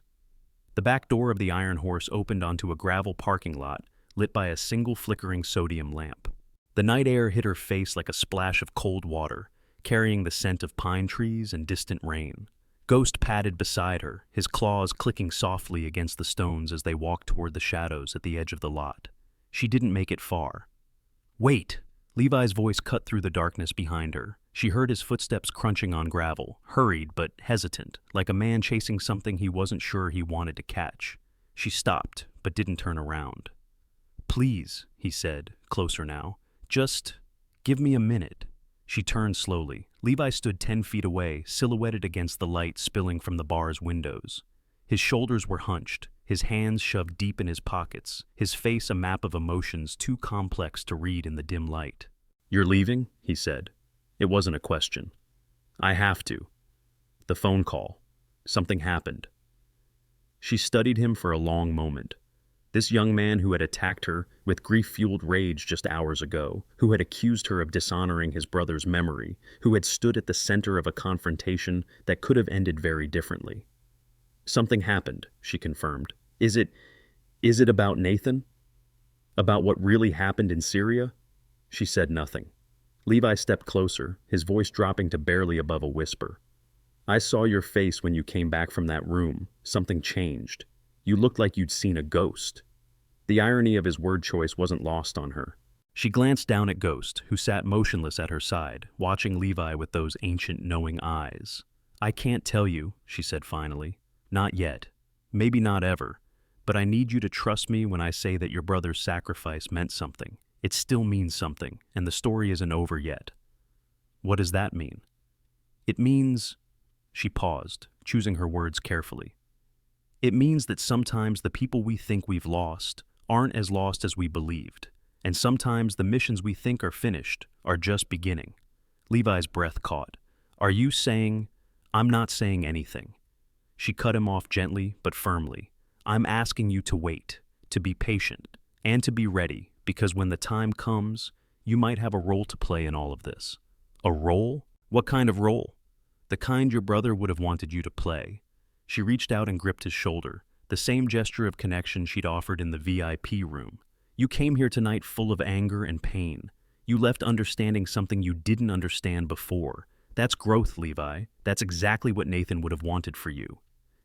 The back door of the Iron Horse opened onto a gravel parking lot lit by a single flickering sodium lamp. The night air hit her face like a splash of cold water, carrying the scent of pine trees and distant rain. Ghost padded beside her, his claws clicking softly against the stones as they walked toward the shadows at the edge of the lot. She didn't make it far. "Wait!" Levi's voice cut through the darkness behind her. She heard his footsteps crunching on gravel, hurried but hesitant, like a man chasing something he wasn't sure he wanted to catch. She stopped, but didn't turn around. "Please," he said, closer now. "Just give me a minute." She turned slowly. Levi stood 10 feet away, silhouetted against the light spilling from the bar's windows. His shoulders were hunched, his hands shoved deep in his pockets, his face a map of emotions too complex to read in the dim light. "You're leaving?" he said. It wasn't a question. "I have to. The phone call. Something happened." She studied him for a long moment. This young man who had attacked her with grief-fueled rage just hours ago, who had accused her of dishonoring his brother's memory, who had stood at the center of a confrontation that could have ended very differently. "Something happened," she confirmed. Is it about Nathan? About what really happened in Syria?" She said nothing. Levi stepped closer, his voice dropping to barely above a whisper. "I saw your face when you came back from that room. Something changed. You looked like you'd seen a ghost." The irony of his word choice wasn't lost on her. She glanced down at Ghost, who sat motionless at her side, watching Levi with those ancient knowing eyes. "I can't tell you," she said finally. "Not yet. Maybe not ever. But I need you to trust me when I say that your brother's sacrifice meant something. It still means something, and the story isn't over yet." "What does that mean?" "It means..." She paused, choosing her words carefully. "It means that sometimes the people we think we've lost aren't as lost as we believed, and sometimes the missions we think are finished are just beginning." Levi's breath caught. "Are you saying..." "I'm not saying anything." She cut him off gently but firmly. "I'm asking you to wait, to be patient, and to be ready, because when the time comes, you might have a role to play in all of this." "A role? What kind of role?" "The kind your brother would have wanted you to play. She reached out and gripped his shoulder, the same gesture of connection she'd offered in the VIP room. You came here tonight full of anger and pain. You left understanding something you didn't understand before. That's growth, Levi. That's exactly what Nathan would have wanted for you.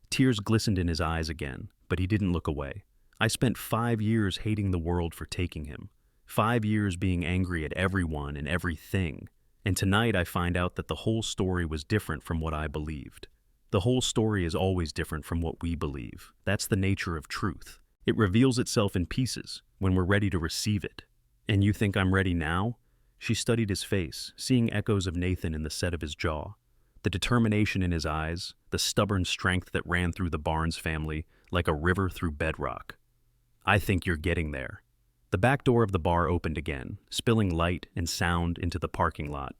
Tears glistened in his eyes again, but he didn't look away. I spent 5 years hating the world for taking him. 5 years being angry at everyone and everything. And tonight I find out that the whole story was different from what I believed. The whole story is always different from what we believe. That's the nature of truth. It reveals itself in pieces when we're ready to receive it. And you think I'm ready now? She studied his face, seeing echoes of Nathan in the set of his jaw. The determination in his eyes, the stubborn strength that ran through the Barnes family like a river through bedrock. I think you're getting there. The back door of the bar opened again, spilling light and sound into the parking lot.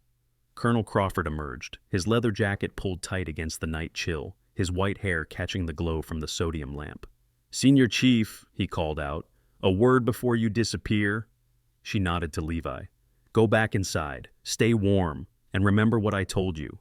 Colonel Crawford emerged, his leather jacket pulled tight against the night chill, his white hair catching the glow from the sodium lamp. "Senior Chief," he called out, "a word before you disappear." She nodded to Levi. "Go back inside, stay warm, and remember what I told you."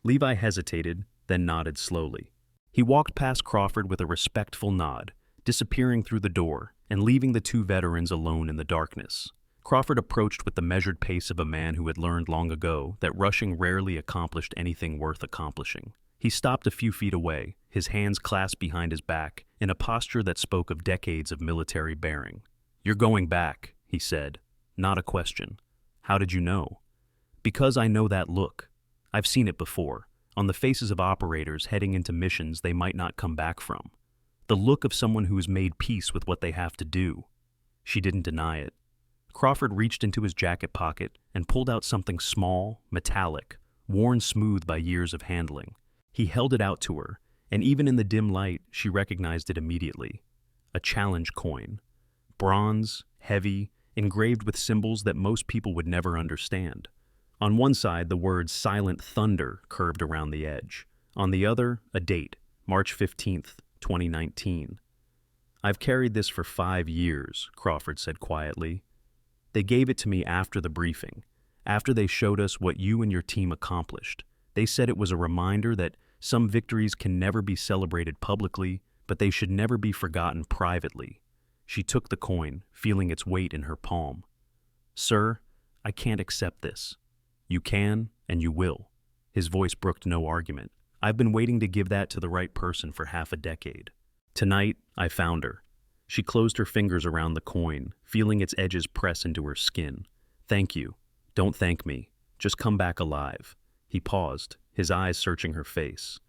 Levi hesitated, then nodded slowly. He walked past Crawford with a respectful nod, disappearing through the door and leaving the two veterans alone in the darkness. Crawford approached with the measured pace of a man who had learned long ago that rushing rarely accomplished anything worth accomplishing. He stopped a few feet away, his hands clasped behind his back, in a posture that spoke of decades of military bearing. "You're going back," he said, not a question. "How did you know?" "Because I know that look. I've seen it before, on the faces of operators heading into missions they might not come back from. The look of someone who's made peace with what they have to do." She didn't deny it. Crawford reached into his jacket pocket and pulled out something small, metallic, worn smooth by years of handling. He held it out to her, and even in the dim light, she recognized it immediately. A challenge coin. Bronze, heavy, engraved with symbols that most people would never understand. On one side, the words "Silent Thunder" curved around the edge. On the other, a date, March 15th, 2019. "I've carried this for 5 years, Crawford said quietly. "They gave it to me after the briefing, after they showed us what you and your team accomplished. They said it was a reminder that some victories can never be celebrated publicly, but they should never be forgotten privately." She took the coin, feeling its weight in her palm. "Sir, I can't accept this." "You can, and you will." His voice brooked no argument. "I've been waiting to give that to the right person for half a decade. Tonight, I found her." She closed her fingers around the coin, feeling its edges press into her skin. "Thank you. Don't thank me. Just come back alive." He paused, his eyes searching her face.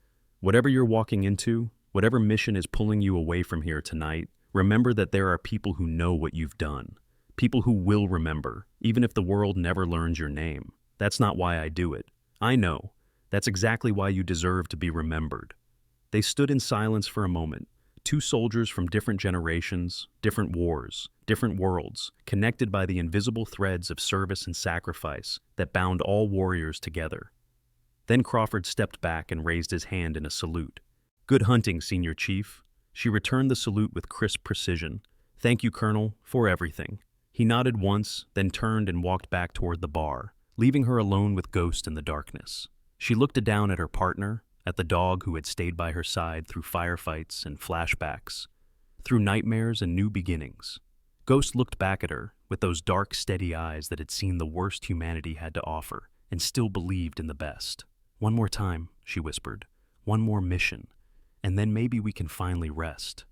"Whatever you're walking into, whatever mission is pulling you away from here tonight, remember that there are people who know what you've done. People who will remember, even if the world never learns your name. That's not why I do it. I know. That's exactly why you deserve to be remembered." They stood in silence for a moment. Two soldiers from different generations, different wars, different worlds, connected by the invisible threads of service and sacrifice that bound all warriors together. Then Crawford stepped back and raised his hand in a salute. "Good hunting, Senior Chief." She returned the salute with crisp precision. "Thank you, Colonel, for everything." He nodded once, then turned and walked back toward the bar, leaving her alone with Ghost in the darkness. She looked down at her partner, at the dog who had stayed by her side through firefights and flashbacks, through nightmares and new beginnings. Ghost looked back at her with those dark, steady eyes that had seen the worst humanity had to offer and still believed in the best. "One more time," she whispered. "One more mission, and then maybe we can finally rest."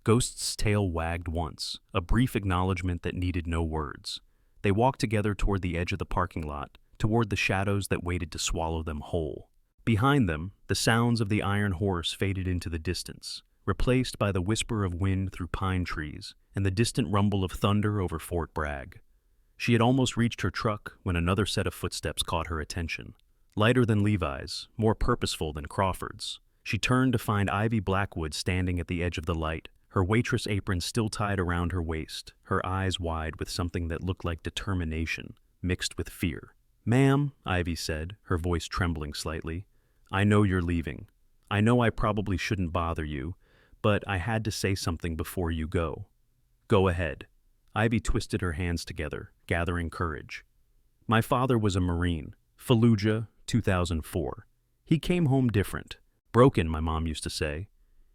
Ghost's tail wagged once, a brief acknowledgement that needed no words. They walked together toward the edge of the parking lot, toward the shadows that waited to swallow them whole. Behind them, the sounds of the iron horse faded into the distance, replaced by the whisper of wind through pine trees and the distant rumble of thunder over Fort Bragg. She had almost reached her truck when another set of footsteps caught her attention. Lighter than Levi's, more purposeful than Crawford's. She turned to find Ivy Blackwood standing at the edge of the light, her waitress apron still tied around her waist, her eyes wide with something that looked like determination, mixed with fear. "Ma'am," Ivy said, her voice trembling slightly, "I know you're leaving. I know I probably shouldn't bother you, but I had to say something before you go." "Go ahead." Ivy twisted her hands together, gathering courage. "My father was a Marine, Fallujah, 2004. He came home different. Broken, my mom used to say.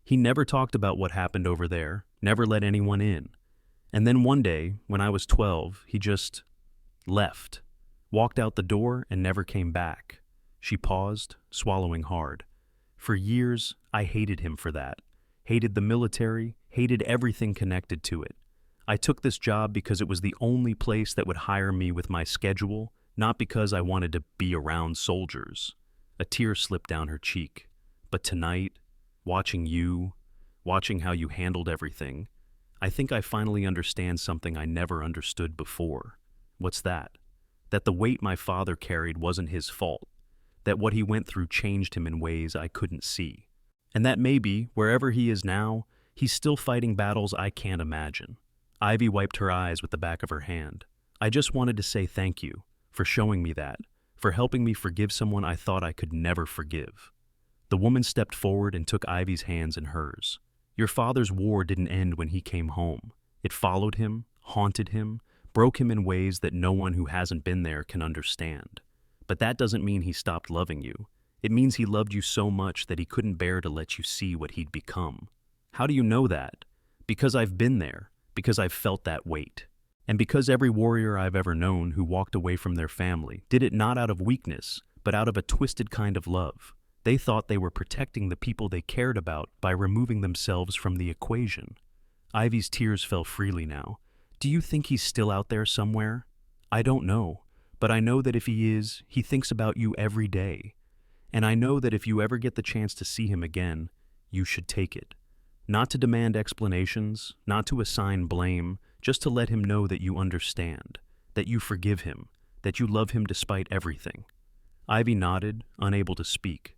He never talked about what happened over there, never let anyone in. And then one day, when I was 12, he just left, walked out the door and never came back. She paused, swallowing hard. For years, I hated him for that. Hated the military, hated everything connected to it. I took this job because it was the only place that would hire me with my schedule, not because I wanted to be around soldiers. A tear slipped down her cheek. But tonight, watching you, watching how you handled everything, I think I finally understand something I never understood before. What's that? That the weight my father carried wasn't his fault. That what he went through changed him in ways I couldn't see. And that maybe, wherever he is now, he's still fighting battles I can't imagine. Ivy wiped her eyes with the back of her hand. I just wanted to say thank you for showing me that, for helping me forgive someone I thought I could never forgive. The woman stepped forward and took Ivy's hands in hers. Your father's war didn't end when he came home. It followed him, haunted him, broke him in ways that no one who hasn't been there can understand. But that doesn't mean he stopped loving you. It means he loved you so much that he couldn't bear to let you see what he'd become. How do you know that? Because I've been there, because I've felt that weight. And because every warrior I've ever known who walked away from their family did it not out of weakness, but out of a twisted kind of love. They thought they were protecting the people they cared about by removing themselves from the equation. Ivy's tears fell freely now. Do you think he's still out there somewhere? I don't know, but I know that if he is, he thinks about you every day. And I know that if you ever get the chance to see him again, you should take it. Not to demand explanations, not to assign blame, just to let him know that you understand, that you forgive him, that you love him despite everything. Ivy nodded, unable to speak.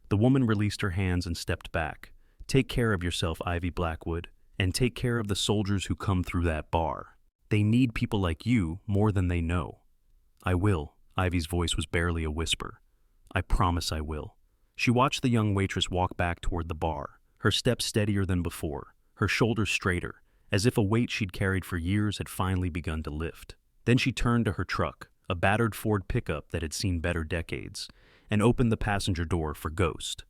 The woman released her hands and stepped back. Take care of yourself, Ivy Blackwood, and take care of the soldiers who come through that bar. They need people like you more than they know. I will. Ivy's voice was barely a whisper. I promise I will. She watched the young waitress walk back toward the bar, her steps steadier than before, her shoulders straighter, as if a weight she'd carried for years had finally begun to lift. Then she turned to her truck, a battered Ford pickup that had seen better decades, and opened the passenger door for Ghost.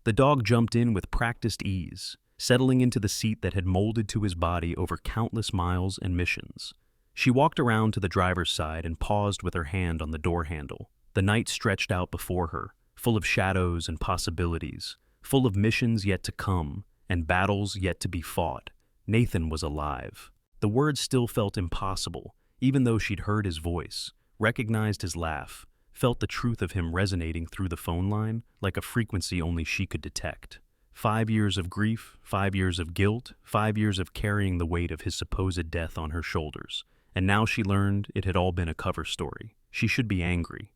The dog jumped in with practiced ease, settling into the seat that had molded to his body over countless miles and missions. She walked around to the driver's side and paused with her hand on the door handle. The night stretched out before her, full of shadows and possibilities, full of missions yet to come and battles yet to be fought. Nathan was alive. The words still felt impossible, even though she'd heard his voice, recognized his laugh, felt the truth of him resonating through the phone line like a frequency only she could detect. 5 years of grief, 5 years of guilt, 5 years of carrying the weight of his supposed death on her shoulders. And now she learned it had all been a cover story. She should be angry.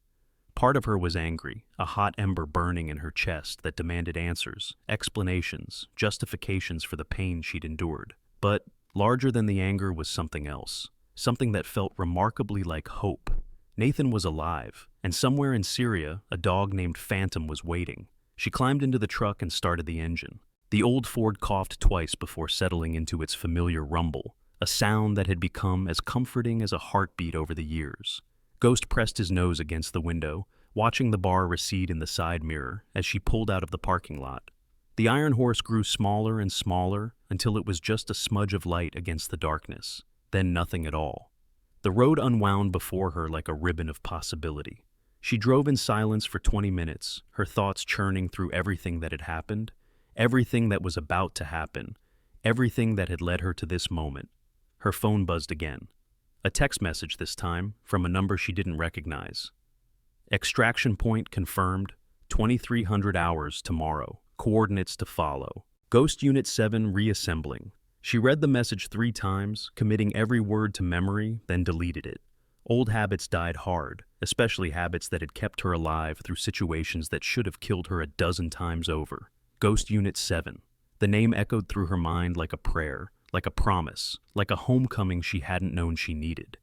Part of her was angry, a hot ember burning in her chest that demanded answers, explanations, justifications for the pain she'd endured. But larger than the anger was something else, something that felt remarkably like hope. Nathan was alive, and somewhere in Syria, a dog named Phantom was waiting. She climbed into the truck and started the engine. The old Ford coughed twice before settling into its familiar rumble, a sound that had become as comforting as a heartbeat over the years. Ghost pressed his nose against the window, watching the bar recede in the side mirror as she pulled out of the parking lot. The iron horse grew smaller and smaller until it was just a smudge of light against the darkness, then nothing at all. The road unwound before her like a ribbon of possibility. She drove in silence for 20 minutes, her thoughts churning through everything that had happened, everything that was about to happen, everything that had led her to this moment. Her phone buzzed again. A text message this time, from a number she didn't recognize. Extraction point confirmed, 2300 hours tomorrow, coordinates to follow. Ghost Unit 7 reassembling. She read the message 3 times, committing every word to memory, then deleted it. Old habits died hard, especially habits that had kept her alive through situations that should have killed her a dozen times over. Ghost Unit 7. The name echoed through her mind like a prayer, like a promise, like a homecoming she hadn't known she needed.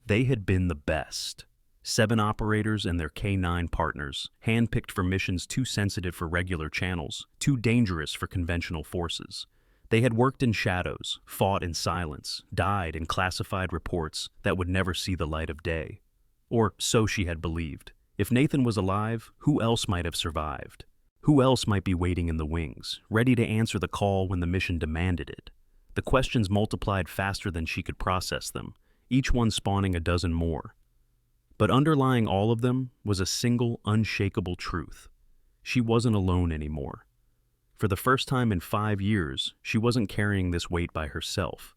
They had been the best. 7 operators and their K-9 partners, handpicked for missions too sensitive for regular channels, too dangerous for conventional forces. They had worked in shadows, fought in silence, died in classified reports that would never see the light of day. Or so she had believed. If Nathan was alive, who else might have survived? Who else might be waiting in the wings, ready to answer the call when the mission demanded it? The questions multiplied faster than she could process them, each one spawning a dozen more. But underlying all of them was a single, unshakable truth. She wasn't alone anymore. For the first time in 5 years, she wasn't carrying this weight by herself.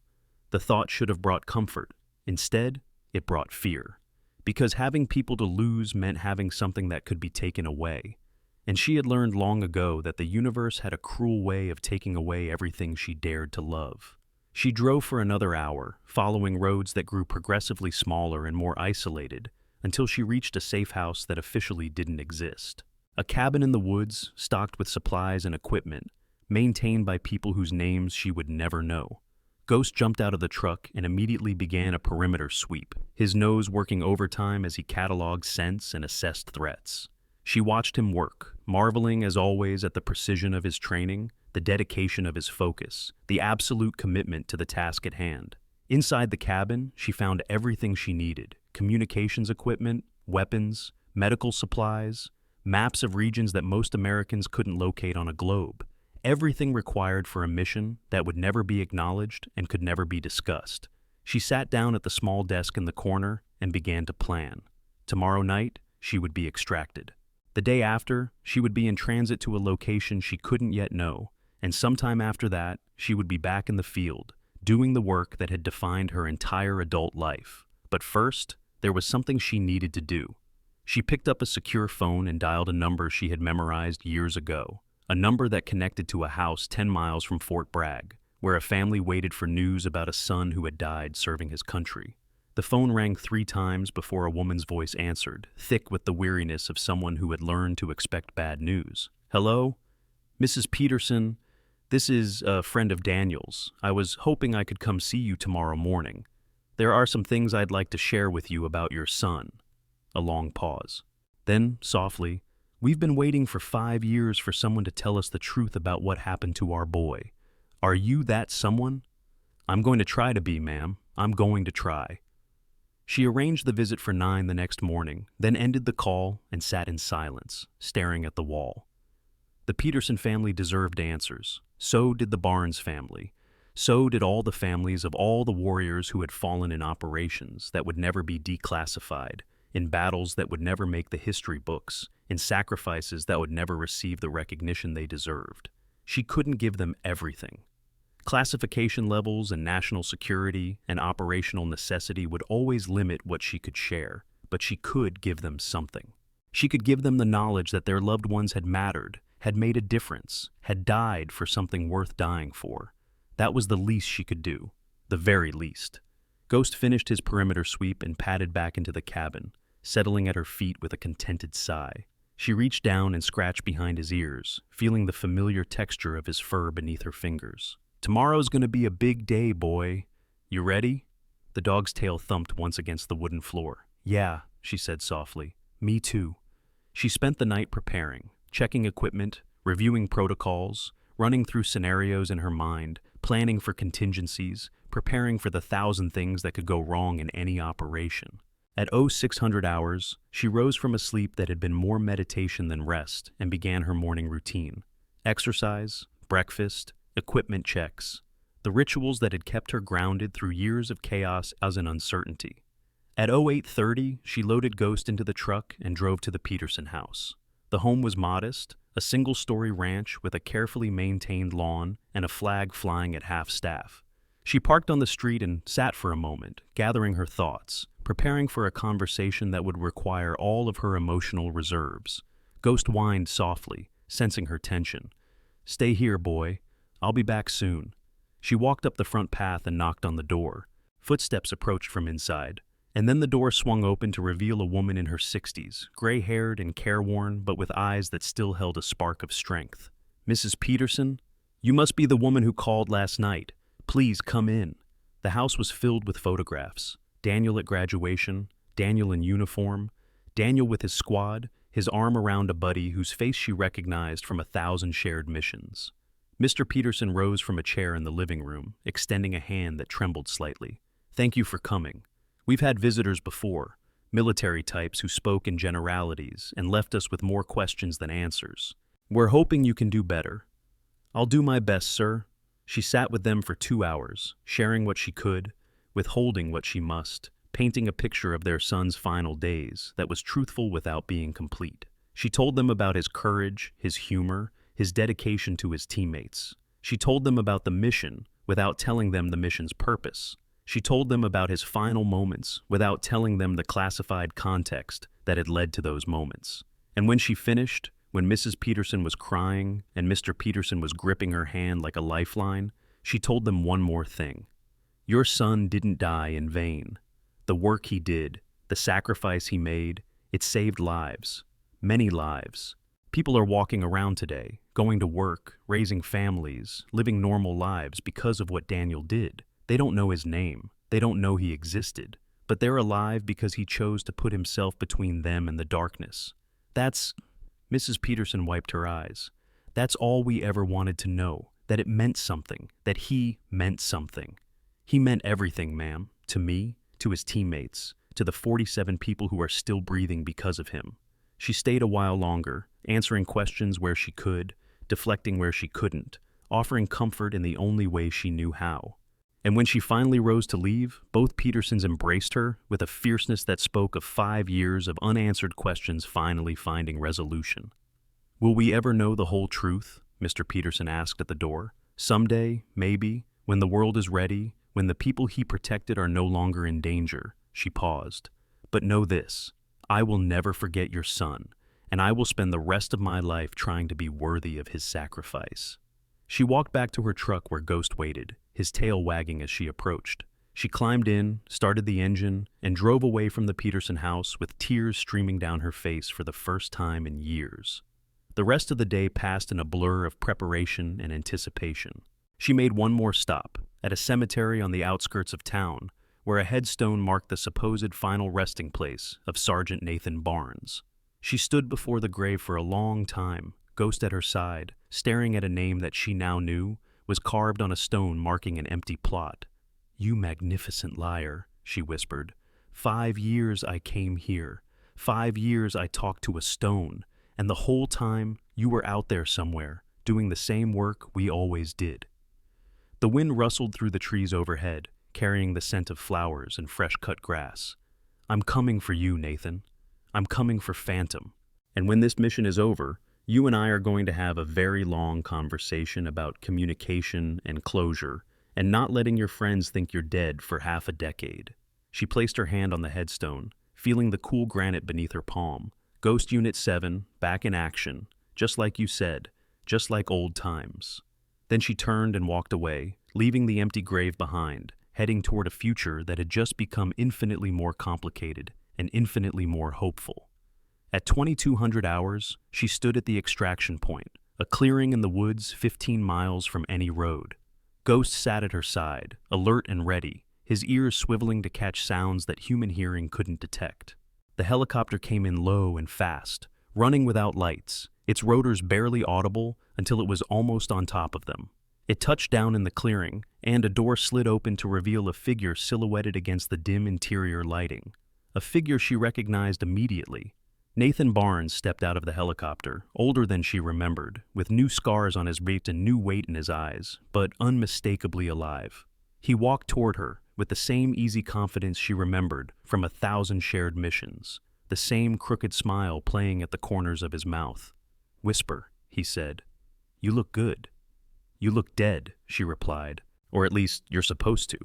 The thought should have brought comfort. Instead, it brought fear. Because having people to lose meant having something that could be taken away. And she had learned long ago that the universe had a cruel way of taking away everything she dared to love. She drove for another hour, following roads that grew progressively smaller and more isolated, until she reached a safe house that officially didn't exist. A cabin in the woods, stocked with supplies and equipment, maintained by people whose names she would never know. Ghost jumped out of the truck and immediately began a perimeter sweep, his nose working overtime as he cataloged scents and assessed threats. She watched him work, marveling as always at the precision of his training, the dedication of his focus, the absolute commitment to the task at hand. Inside the cabin, she found everything she needed: communications equipment, weapons, medical supplies, maps of regions that most Americans couldn't locate on a globe. Everything required for a mission that would never be acknowledged and could never be discussed. She sat down at the small desk in the corner and began to plan. Tomorrow night, she would be extracted. The day after, she would be in transit to a location she couldn't yet know, and sometime after that, she would be back in the field, doing the work that had defined her entire adult life. But first, there was something she needed to do. She picked up a secure phone and dialed a number she had memorized years ago, a number that connected to a house 10 miles from Fort Bragg, where a family waited for news about a son who had died serving his country. The phone rang 3 times before a woman's voice answered, thick with the weariness of someone who had learned to expect bad news. "Hello? Mrs. Peterson, this is a friend of Daniel's. I was hoping I could come see you tomorrow morning. There are some things I'd like to share with you about your son." A long pause. Then, softly, "We've been waiting for 5 years for someone to tell us the truth about what happened to our boy. Are you that someone?" "I'm going to try to be, ma'am. I'm going to try." She arranged the visit for 9 the next morning, then ended the call and sat in silence, staring at the wall. The Peterson family deserved answers. So did the Barnes family. So did all the families of all the warriors who had fallen in operations that would never be declassified, in battles that would never make the history books, in sacrifices that would never receive the recognition they deserved. She couldn't give them everything. Classification levels and national security and operational necessity would always limit what she could share, but she could give them something. She could give them the knowledge that their loved ones had mattered, had made a difference, had died for something worth dying for. That was the least she could do, the very least. Ghost finished his perimeter sweep and padded back into the cabin, settling at her feet with a contented sigh. She reached down and scratched behind his ears, feeling the familiar texture of his fur beneath her fingers. "Tomorrow's gonna be a big day, boy. You ready?" The dog's tail thumped once against the wooden floor. "Yeah," she said softly. "Me too." She spent the night preparing, checking equipment, reviewing protocols, running through scenarios in her mind, planning for contingencies, preparing for the 1,000 things that could go wrong in any operation. At 0600 hours, she rose from a sleep that had been more meditation than rest and began her morning routine. Exercise, breakfast, equipment checks, the rituals that had kept her grounded through years of chaos as an uncertainty. At 0830, she loaded Ghost into the truck and drove to the Peterson house. The home was modest, a single-story ranch with a carefully maintained lawn and a flag flying at half-staff. She parked on the street and sat for a moment, gathering her thoughts, preparing for a conversation that would require all of her emotional reserves. Ghost whined softly, sensing her tension. "Stay here, boy. I'll be back soon." She walked up the front path and knocked on the door. Footsteps approached from inside, and then the door swung open to reveal a woman in her 60s, gray-haired and careworn, but with eyes that still held a spark of strength. "Mrs. Peterson? You must be the woman who called last night. Please come in." The house was filled with photographs. Daniel at graduation, Daniel in uniform, Daniel with his squad, his arm around a buddy whose face she recognized from 1,000 shared missions. Mr. Peterson rose from a chair in the living room, extending a hand that trembled slightly. "Thank you for coming. We've had visitors before, military types who spoke in generalities and left us with more questions than answers. We're hoping you can do better. I'll do my best, sir. She sat with them for 2 hours, sharing what she could, withholding what she must, painting a picture of their son's final days that was truthful without being complete. She told them about his courage, his humor, his dedication to his teammates. She told them about the mission without telling them the mission's purpose. She told them about his final moments without telling them the classified context that had led to those moments. And when she finished, when Mrs. Peterson was crying and Mr. Peterson was gripping her hand like a lifeline, she told them one more thing. Your son didn't die in vain. The work he did, the sacrifice he made, it saved lives. Many lives. People are walking around today, going to work, raising families, living normal lives because of what Daniel did. They don't know his name. They don't know he existed. But they're alive because he chose to put himself between them and the darkness. That's... Mrs. Peterson wiped her eyes. That's all we ever wanted to know, that it meant something, that he meant something. He meant everything, ma'am, to me, to his teammates, to the 47 people who are still breathing because of him. She stayed a while longer, answering questions where she could, deflecting where she couldn't, offering comfort in the only way she knew how. And when she finally rose to leave, both Petersons embraced her with a fierceness that spoke of 5 years of unanswered questions finally finding resolution. Will we ever know the whole truth? Mr. Peterson asked at the door. Someday, maybe, when the world is ready, when the people he protected are no longer in danger. She paused. But know this, I will never forget your son, and I will spend the rest of my life trying to be worthy of his sacrifice. She walked back to her truck where Ghost waited, his tail wagging as she approached. She climbed in, started the engine, and drove away from the Peterson house with tears streaming down her face for the first time in years. The rest of the day passed in a blur of preparation and anticipation. She made one more stop, at a cemetery on the outskirts of town, where a headstone marked the supposed final resting place of Sergeant Nathan Barnes. She stood before the grave for a long time, Ghost at her side, staring at a name that she now knew was carved on a stone marking an empty plot. You magnificent liar, she whispered. 5 years I came here. 5 years I talked to a stone, and the whole time you were out there somewhere, doing the same work we always did. The wind rustled through the trees overhead, carrying the scent of flowers and fresh-cut grass. I'm coming for you, Nathan. I'm coming for Phantom. And when this mission is over, you and I are going to have a very long conversation about communication and closure, and not letting your friends think you're dead for half a decade. She placed her hand on the headstone, feeling the cool granite beneath her palm. Ghost Unit 7, back in action, just like you said, just like old times. Then she turned and walked away, leaving the empty grave behind, heading toward a future that had just become infinitely more complicated and infinitely more hopeful. At 2200 hours, she stood at the extraction point, a clearing in the woods 15 miles from any road. Ghost sat at her side, alert and ready, his ears swiveling to catch sounds that human hearing couldn't detect. The helicopter came in low and fast, running without lights, its rotors barely audible until it was almost on top of them. It touched down in the clearing, and a door slid open to reveal a figure silhouetted against the dim interior lighting. A figure she recognized immediately. Nathan Barnes stepped out of the helicopter, older than she remembered, with new scars on his face and new weight in his eyes, but unmistakably alive. He walked toward her, with the same easy confidence she remembered from 1,000 shared missions, the same crooked smile playing at the corners of his mouth. Whisper, he said. You look good. You look dead, she replied, or at least you're supposed to.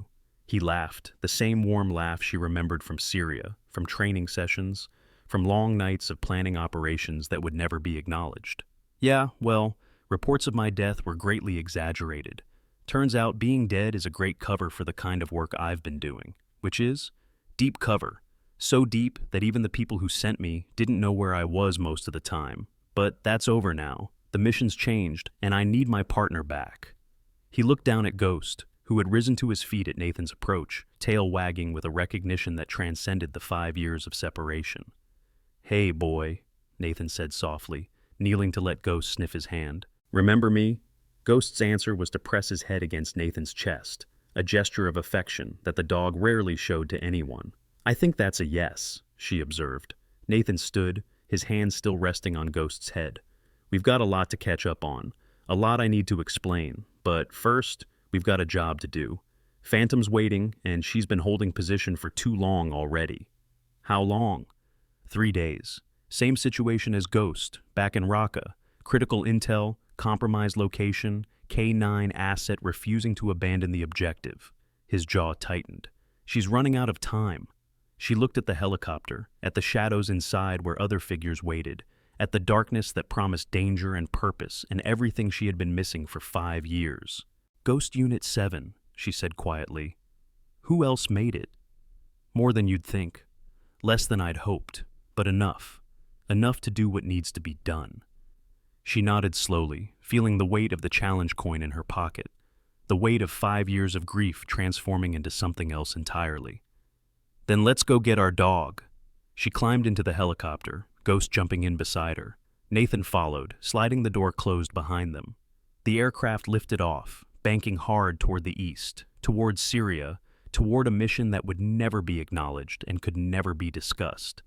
He laughed, the same warm laugh she remembered from Syria, from training sessions, from long nights of planning operations that would never be acknowledged. Yeah, well, reports of my death were greatly exaggerated. Turns out being dead is a great cover for the kind of work I've been doing, which is deep cover. So deep that even the people who sent me didn't know where I was most of the time. But that's over now. The mission's changed, and I need my partner back. He looked down at Ghost, who had risen to his feet at Nathan's approach, tail wagging with a recognition that transcended the 5 years of separation. Hey, boy, Nathan said softly, kneeling to let Ghost sniff his hand. Remember me? Ghost's answer was to press his head against Nathan's chest, a gesture of affection that the dog rarely showed to anyone. I think that's a yes, she observed. Nathan stood, his hand still resting on Ghost's head. We've got a lot to catch up on, a lot I need to explain, but first, we've got a job to do. Phantom's waiting, and she's been holding position for too long already. How long? 3 days. Same situation as Ghost, back in Raqqa. Critical intel, compromised location, K9 asset refusing to abandon the objective. His jaw tightened. She's running out of time. She looked at the helicopter, at the shadows inside where other figures waited, at the darkness that promised danger and purpose and everything she had been missing for 5 years. Ghost Unit 7, she said quietly. Who else made it? More than you'd think. Less than I'd hoped, but enough. Enough to do what needs to be done. She nodded slowly, feeling the weight of the challenge coin in her pocket, the weight of 5 years of grief transforming into something else entirely. Then let's go get our dog. She climbed into the helicopter, Ghost jumping in beside her. Nathan followed, sliding the door closed behind them. The aircraft lifted off, banking hard toward the east, toward Syria, toward a mission that would never be acknowledged and could never be discussed.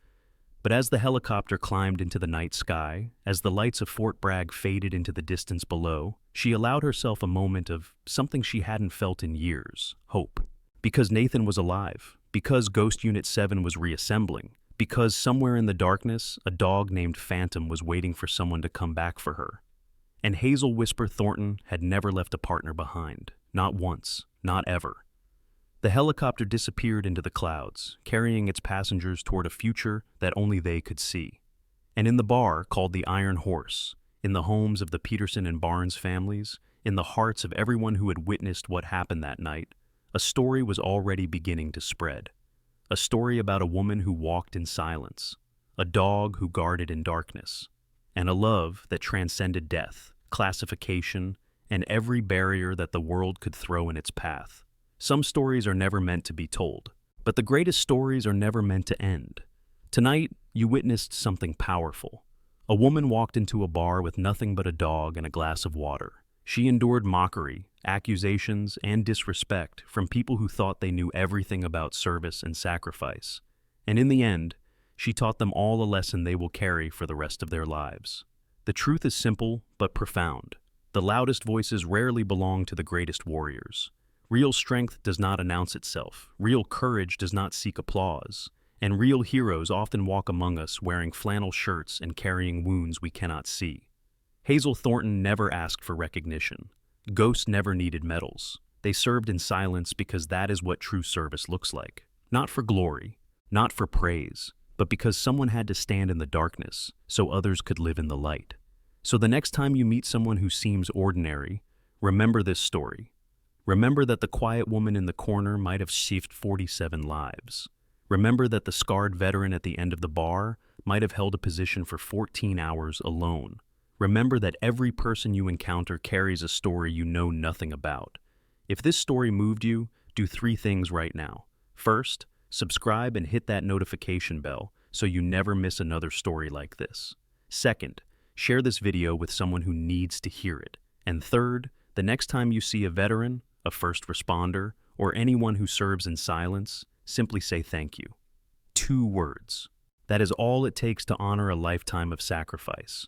But as the helicopter climbed into the night sky, as the lights of Fort Bragg faded into the distance below, she allowed herself a moment of something she hadn't felt in years, hope. Because Nathan was alive, because Ghost Unit 7 was reassembling, because somewhere in the darkness, a dog named Phantom was waiting for someone to come back for her. And Hazel Whisper Thornton had never left a partner behind, not once, not ever. The helicopter disappeared into the clouds, carrying its passengers toward a future that only they could see. And in the bar called the Iron Horse, in the homes of the Peterson and Barnes families, in the hearts of everyone who had witnessed what happened that night, a story was already beginning to spread. A story about a woman who walked in silence, a dog who guarded in darkness, and a love that transcended death, classification, and every barrier that the world could throw in its path. Some stories are never meant to be told, but the greatest stories are never meant to end. Tonight, you witnessed something powerful. A woman walked into a bar with nothing but a dog and a glass of water. She endured mockery, accusations, and disrespect from people who thought they knew everything about service and sacrifice. And in the end, she taught them all a lesson they will carry for the rest of their lives. The truth is simple but profound. The loudest voices rarely belong to the greatest warriors. Real strength does not announce itself, real courage does not seek applause, and real heroes often walk among us wearing flannel shirts and carrying wounds we cannot see. Hazel Thornton never asked for recognition. Ghosts never needed medals. They served in silence because that is what true service looks like. Not for glory, not for praise, but because someone had to stand in the darkness so others could live in the light. So the next time you meet someone who seems ordinary, remember this story. Remember that the quiet woman in the corner might have saved 47 lives. Remember that the scarred veteran at the end of the bar might have held a position for 14 hours alone. Remember that every person you encounter carries a story you know nothing about. If this story moved you, do 3 things right now. First, subscribe and hit that notification bell so you never miss another story like this. Second, share this video with someone who needs to hear it. And third, the next time you see a veteran, a first responder, or anyone who serves in silence, simply say thank you. 2 words. That is all it takes to honor a lifetime of sacrifice.